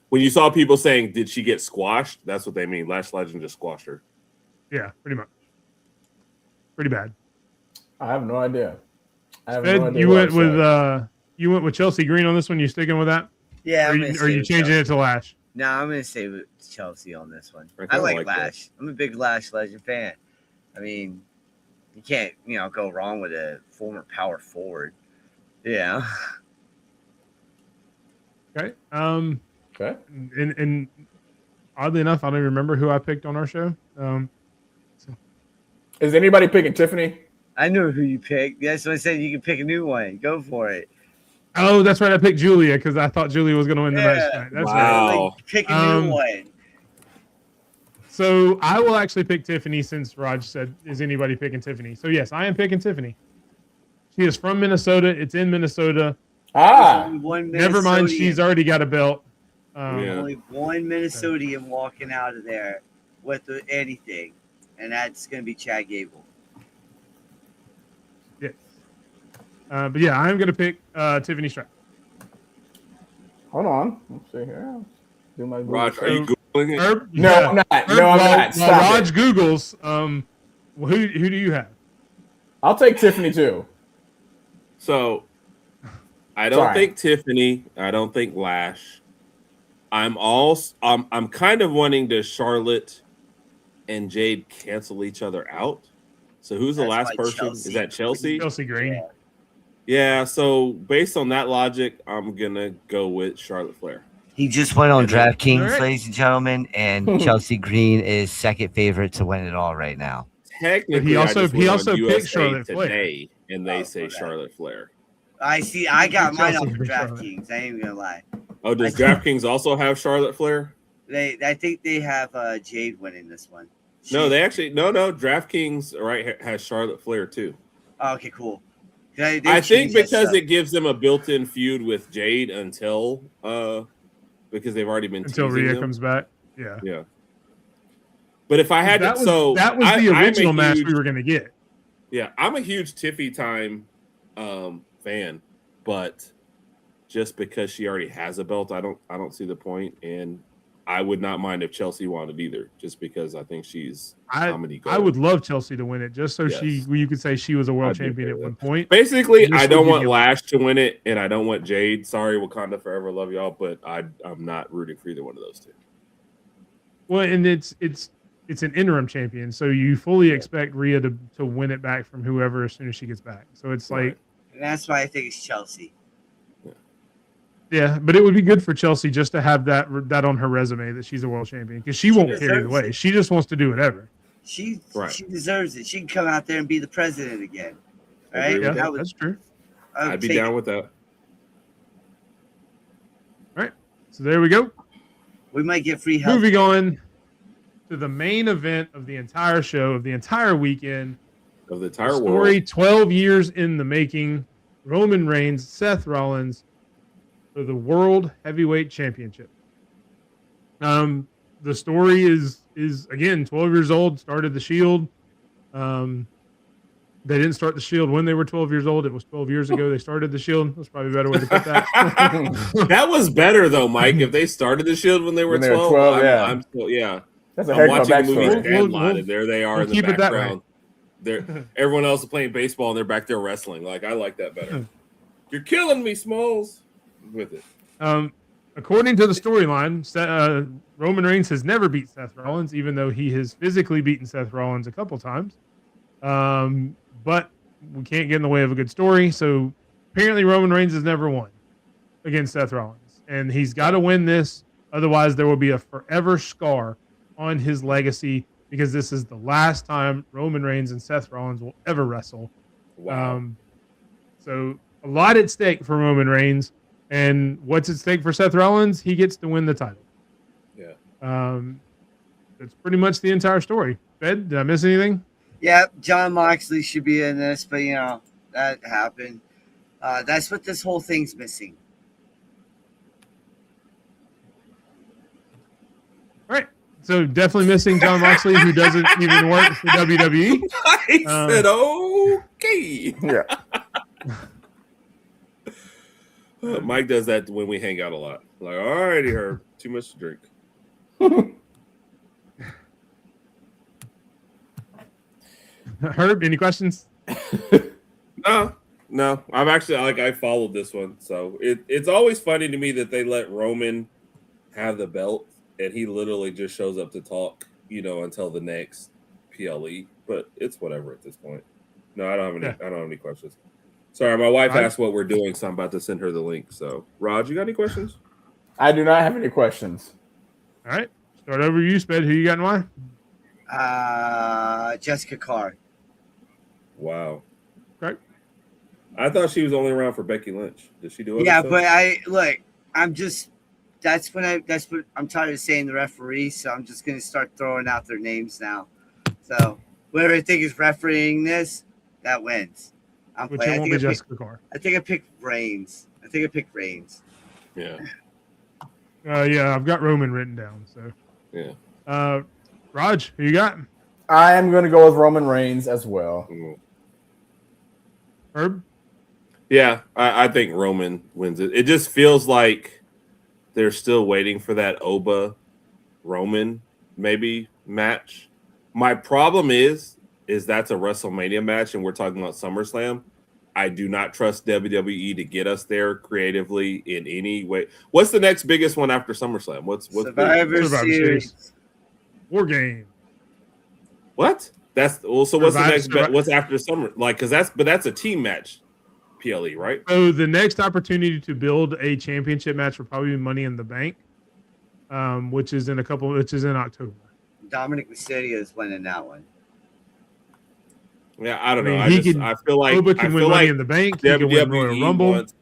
When you saw people saying, "Did she get squashed?" That's what they mean. Lash Legend just squashed her. Yeah, pretty much. Pretty bad. I have no idea. Ed, you went with Chelsea Green on this one. You sticking with that? Yeah, Or I'm you, gonna are stay you with changing Chelsea. it to Lash? No, I'm gonna stay with Chelsea on this one. I I kinda like like that. Lash. I'm a big Lash Legend fan. I mean, You can't, go wrong with a former power forward. Yeah. Okay. Okay. And oddly enough, I don't even remember who I picked on our show. Is anybody picking Tiffany? I knew who you picked. That's what I said. You can pick a new one. Go for it. Oh, that's right. I picked Julia because I thought Julia was going to win the match tonight. That's right. Wow. Like, pick a new one. So I will actually pick Tiffany since Raj said, is anybody picking Tiffany? So yes, I am picking Tiffany. She is from Minnesota. It's in Minnesota. Never mind, she's already got a belt. Only one Minnesotan walking out of there with anything, and that's going to be Chad Gable. Yes. But yeah, I'm going to pick Tiffany Stratton. Hold on. Let's see here. Do my Raj, are you Googling it? Herb, No, I'm not. Herb, No, I'm not. Stop while Raj it. Googles, who do you have? I'll take Tiffany too. So I don't think Tiffany. I don't think Lash. I'm kind of wanting to Charlotte and Jade cancel each other out. So who's the last person? Chelsea. Is that Chelsea? Chelsea Green. Yeah. So based on that logic, I'm gonna go with Charlotte Flair. He just went on DraftKings, Right. ladies and gentlemen, and Chelsea Green is second favorite to win it all right now. Technically, He also I just went on picked USA Charlotte Flair. today, and they say Charlotte Flair. I see. I got mine off Chelsea of for Charlotte. DraftKings. I ain't even gonna lie. Oh, does DraftKings also have Charlotte Flair? I think they have Jade winning this one. No, they actually no. DraftKings has Charlotte Flair too. Oh, okay, cool. I think because it gives them a built-in feud with Jade until because they've already been Until teasing Rhea them. comes back. Yeah. Yeah. But if I had that to, was, that was the original match we were going to get. Yeah, I'm a huge Tiffy Time fan, but just because she already has a belt, I don't see the point, and I would not mind if Chelsea wanted either, just because I think she's comedy gold. I would love Chelsea to win it, just so you could say she was a world champion at one point. Basically, I don't want Lash to win it, and I don't want Jade. Sorry, Wakanda Forever, love y'all, but I'm not rooting for either one of those two. Well, and it's an interim champion, so you fully expect Rhea to win it back from whoever as soon as she gets back. So it's like, and that's why I think it's Chelsea. Yeah, but it would be good for Chelsea just to have that on her resume that she's a world champion, because she won't carry the way. She just wants to do whatever. She deserves it. She can come out there and be the president again. Right? Yeah, that's true. I'd be down with that. All right, so there we go. We might get free help. Moving on to the main event of the entire show, of the entire weekend, of the entire story, world. 12 years in the making. Roman Reigns, Seth Rollins, for the World Heavyweight Championship. The story is again 12 years old. Started the Shield. They didn't start the Shield when they were 12 years old. It was 12 years ago they started the Shield. That's probably a better way to put that. That was better though, Mike. If they started the Shield when they were 12, I'm still That's a I'm watching the backstory. movie Sandlot, and there they are in the keep it that background. Everyone else is playing baseball, and they're back there wrestling. Like, I like that better. You're killing me, Smalls. With it. According to the storyline, Roman Reigns has never beat Seth Rollins, even though he has physically beaten Seth Rollins a couple times. But we can't get in the way of a good story. So apparently Roman Reigns has never won against Seth Rollins. And he's got to win this. Otherwise, there will be a forever scar on his legacy, because this is the last time Roman Reigns and Seth Rollins will ever wrestle. Wow. So a lot at stake for Roman Reigns. And what's at stake for Seth Rollins? He gets to win the title. Yeah. That's pretty much the entire story. Fed, did I miss anything? Yeah, John Moxley should be in this, but that happened. That's what this whole thing's missing. All right. So definitely missing John Moxley, who doesn't even work for WWE. I said, okay. Yeah. Mike does that when we hang out a lot. Like, all righty, Herb, too much to drink. Herb, any questions? No. I'm actually I followed this one, so it's always funny to me that they let Roman have the belt, and he literally just shows up to talk, until the next PLE. But it's whatever at this point. No, I don't have any. Yeah. I don't have any questions. Sorry, my wife Raj? asked what we're doing, so I'm about to send her the link. So, Raj, you got any questions? I do not have any questions. All right. Start over you, Sped. Who you got and why? Jessica Carr. Wow. Okay. I thought she was only around for Becky Lynch. Did she do it? Yeah, but that's what I'm tired of saying the referee, so I'm just gonna start throwing out their names now. So whoever I think is refereeing this, that wins. Which it won't be Jessica Carr. I think I picked Reigns. Yeah. Yeah, I've got Roman written down. So, Yeah. Raj, who you got? I am going to go with Roman Reigns as well. Herb? Yeah, I think Roman wins it. It just feels like they're still waiting for that Oba Roman maybe match. My problem is that's a WrestleMania match, and we're talking about SummerSlam. I do not trust WWE to get us there creatively in any way. What's the next biggest one after SummerSlam? What's Survivor Series. War Game. What? That's well. So what's the next? Survivor. What's after Summer? Like, because that's a team match, PLE, right? So the next opportunity to build a championship match will probably be Money in the Bank, which is in October. Dominic Mysterio is winning that one. Yeah, I don't know. I mean, I feel like Oba can win Money in the Bank. He can win Royal WWE Rumble. wants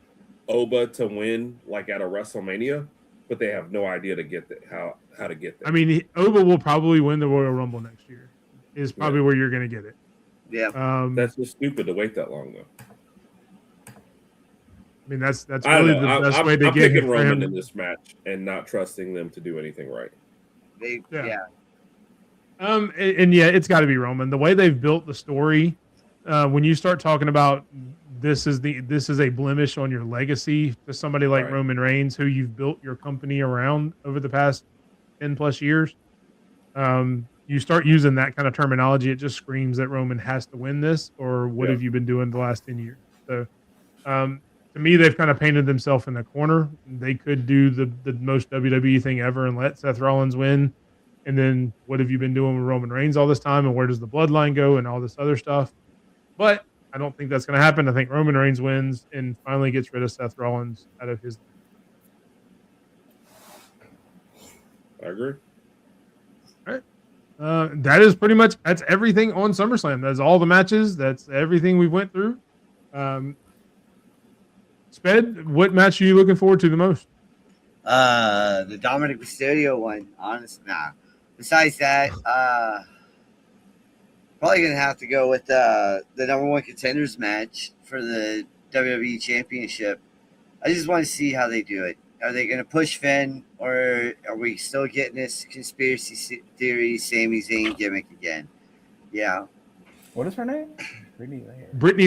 Oba to win like at a WrestleMania, but they have no idea to get how to get there. I mean, Oba will probably win the Royal Rumble next year. Is probably where you're going to get it. Yeah. That's just stupid to wait that long, though. I mean, that's really the best way to get him. Roman in this match and not trusting them to do anything right. And yeah, it's got to be Roman. The way they've built the story, when you start talking about this is a blemish on your legacy to somebody like Roman Reigns, who you've built your company around over the past 10+ years. You start using that kind of terminology, it just screams that Roman has to win this, or what have you been doing the last 10 years? So, to me, they've kind of painted themselves in a corner. They could do the most WWE thing ever and let Seth Rollins win. And then what have you been doing with Roman Reigns all this time? And where does the bloodline go and all this other stuff? But I don't think that's going to happen. I think Roman Reigns wins and finally gets rid of Seth Rollins out of his. I agree. All right. That is pretty much, that's everything on SummerSlam. That's all the matches. That's everything we went through. Sped, what match are you looking forward to the most? The Dominic Mysterio one. Besides that, probably gonna have to go with the number one contenders match for the WWE Championship. I just want to see how they do it. Are they gonna push Finn, or are we still getting this conspiracy theory Sami Zayn gimmick again? Yeah. What is her name? Brittany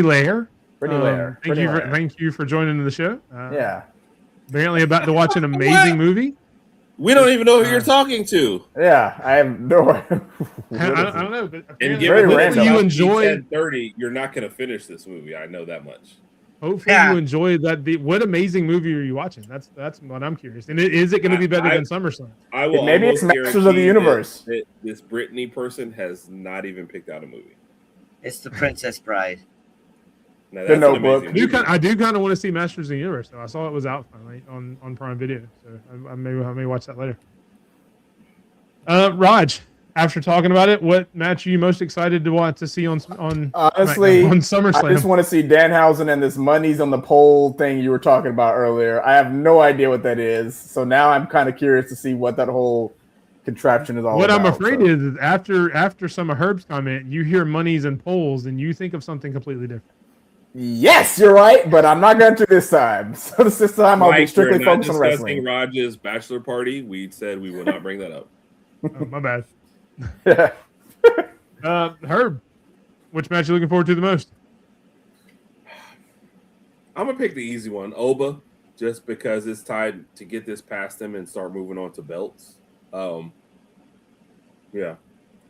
Lair. Brittany Lair. Thank you for joining the show. Yeah. Apparently about to watch an amazing movie. We don't even know who you're talking to. Yeah, I have no idea. I don't know, but And Very given random. you enjoy 10:30, you're not going to finish this movie. I know that much. Hopefully you enjoy that. What amazing movie are you watching? That's what I'm curious. And is it going to be better than SummerSlam? I will. Maybe it's almost Masters of the guarantee Universe. that this Brittany person has not even picked out a movie. It's the Princess Bride. Now, The that's an Notebook. amazing movie. I do kind of want to see Masters of the Universe, though. I saw it was out finally on Prime Video, so I may watch that later. Raj, after talking about it, what match are you most excited to see on Honestly, on SummerSlam? I just want to see Danhausen and this money's on the pole thing you were talking about earlier. I have no idea what that is, so now I'm kind of curious to see what that whole contraption is all what about. I'm afraid is after some of Herb's comment, you hear monies and poles, and you think of something completely different. Yes, you're right, but I'm not going to this time. So this time I'll be strictly focused on wrestling. Raj's bachelor party. We said we would not bring that up. Oh, my bad. Yeah. Herb, which match are you looking forward to the most? I'm gonna pick the easy one, Oba, just because it's tied to get this past him and start moving on to belts. Yeah,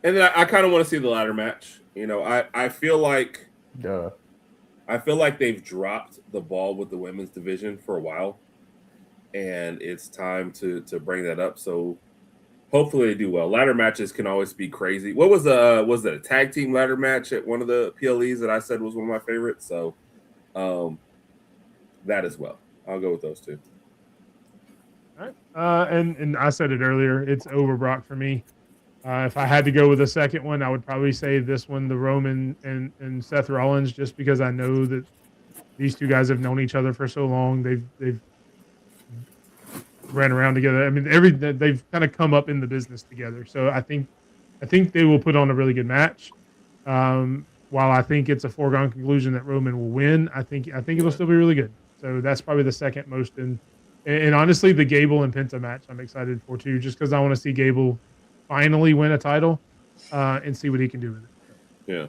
and then I kind of want to see the ladder match. You know, I feel like they've dropped the ball with the women's division for a while, and it's time to bring that up. So Hopefully they do well. Ladder matches can always be crazy. What was it a tag team ladder match at one of the PLEs that I said was one of my favorites? So that as well. I'll go with those two. All right. And I said it earlier, it's over Brock for me. If I had to go with a second one, I would probably say this one, the Roman and Seth Rollins, just because I know that these two guys have known each other for so long. They've ran around together. I mean, they've kind of come up in the business together. So I think they will put on a really good match. While I think it's a foregone conclusion that Roman will win, I think it'll still be really good. So that's probably the second most and honestly, the Gable and Penta match I'm excited for too, just because I want to see Gable finally win a title and see what he can do with it. Yeah.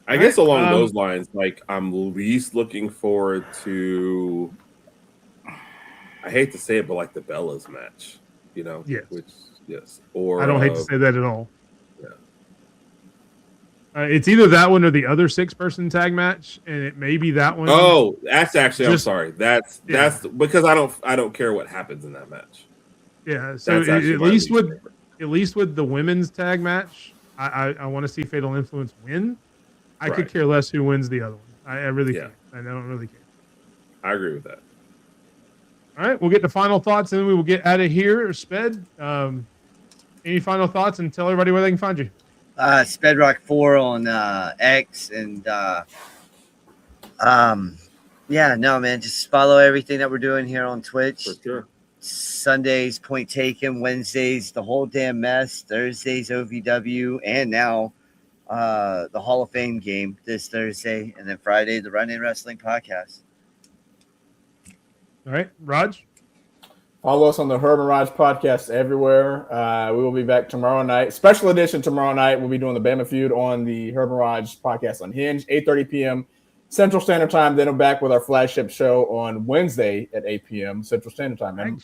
I guess along those lines, like I'm least looking forward to, I hate to say it, but like the Bellas match, you know? Yes. Or I don't hate to say that at all. Yeah. It's either that one or the other 6-person tag match, and it may be that one. Oh, that's actually, I'm sorry. That's because I don't care what happens in that match. Yeah. So at least with the women's tag match, I want to see Fatal Influence win. I could care less who wins the other one. I really can't. I don't really care. I agree with that. All right, we'll get the final thoughts, and then we will get out of here. Sped, any final thoughts, and tell everybody where they can find you. Spedrock4 on X, and no, man, just follow everything that we're doing here on Twitch. For sure. Sundays, Point Taken. Wednesdays, The Whole Damn Mess. Thursdays, OVW, and now the Hall of Fame game this Thursday, and then Friday, the Run In Wrestling Podcast. All right, Raj? Follow us on the Herb and Rodg podcast everywhere. We will be back tomorrow night. Special edition tomorrow night. We'll be doing the Bama Feud on the Herb and Rodg podcast on Hinge, 8:30 p.m. Central Standard Time. Then we're back with our flagship show on Wednesday at 8 p.m. Central Standard Time. And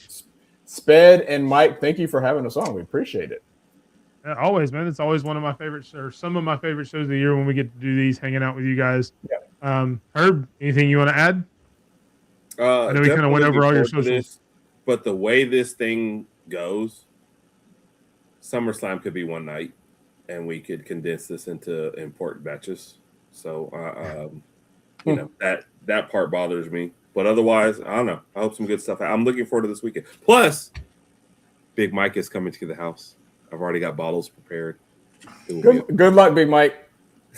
Sped and Mike, thank you for having us on. We appreciate it. Always, man. It's always one of my favorites, or some of my favorite shows of the year when we get to do these, hanging out with you guys. Yeah. Herb, anything you want to add? I know we kind of went over all your socials. But the way this thing goes, SummerSlam could be one night, and we could condense this into important batches. So, you know, that part bothers me. But otherwise, I don't know. I hope some good stuff. I'm looking forward to this weekend. Plus, Big Mike is coming to the house. I've already got bottles prepared. Good luck, Big Mike.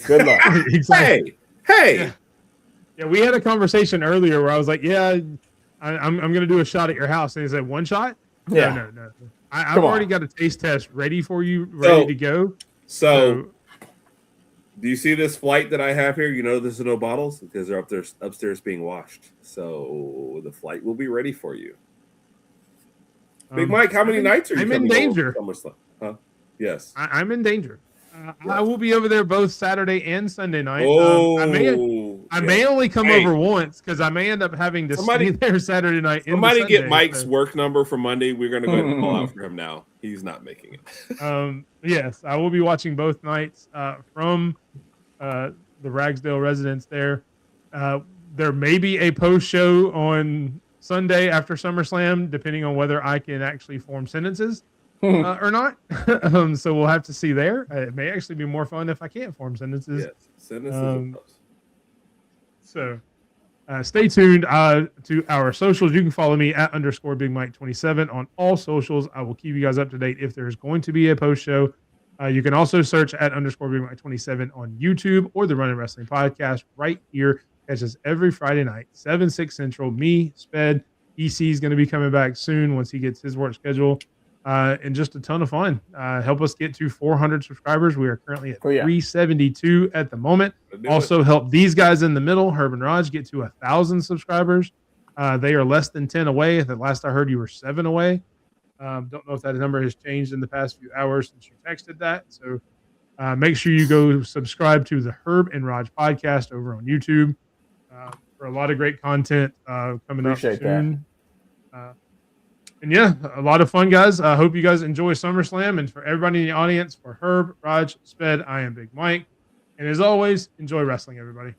Good luck. Exactly. Hey. Yeah, we had a conversation earlier where I was like, I'm going to do a shot at your house. And he said, one shot? Yeah. No. I've already got a taste test ready for you, ready to go. So, do you see this flight that I have here? You know there's no bottles because they're upstairs being washed. So, the flight will be ready for you. Big Mike, how many nights are you I'm in danger. Huh? Yes. I'm in danger. I will be over there both Saturday and Sunday night. I may only come over once because I may end up having to stay there Saturday night. Somebody get Mike's work number for Monday. We're going to go ahead and call out for him now. He's not making it. Yes, I will be watching both nights from the Ragsdale residence there. There may be a post show on Sunday after SummerSlam, depending on whether I can actually form sentences. Or not. So we'll have to see there. It may actually be more fun if I can't form sentences. Yes, sentences. So stay tuned to our socials. You can follow me at _Big Mike 27 on all socials. I will keep you guys up to date if there's going to be a post show. You can also search at _Big Mike 27 on YouTube or the Run In Wrestling Podcast right here. Catch us every Friday night, 7/6 Central. Me, Sped, EC is going to be coming back soon once he gets his work schedule. And just a ton of fun. Help us get to 400 subscribers. We are currently at 372 at the moment. Also help these guys in the middle, Herb and Rodg, get to 1,000 subscribers. They are less than 10 away. The last I heard, you were 7 away. Don't know if that number has changed in the past few hours since you texted that. So make sure you go subscribe to the Herb and Rodg podcast over on YouTube for a lot of great content coming up soon. And yeah, a lot of fun, guys. I hope you guys enjoy SummerSlam. And for everybody in the audience, for Herb, Rodg, Sped, I am Big Mike. And as always, enjoy wrestling, everybody.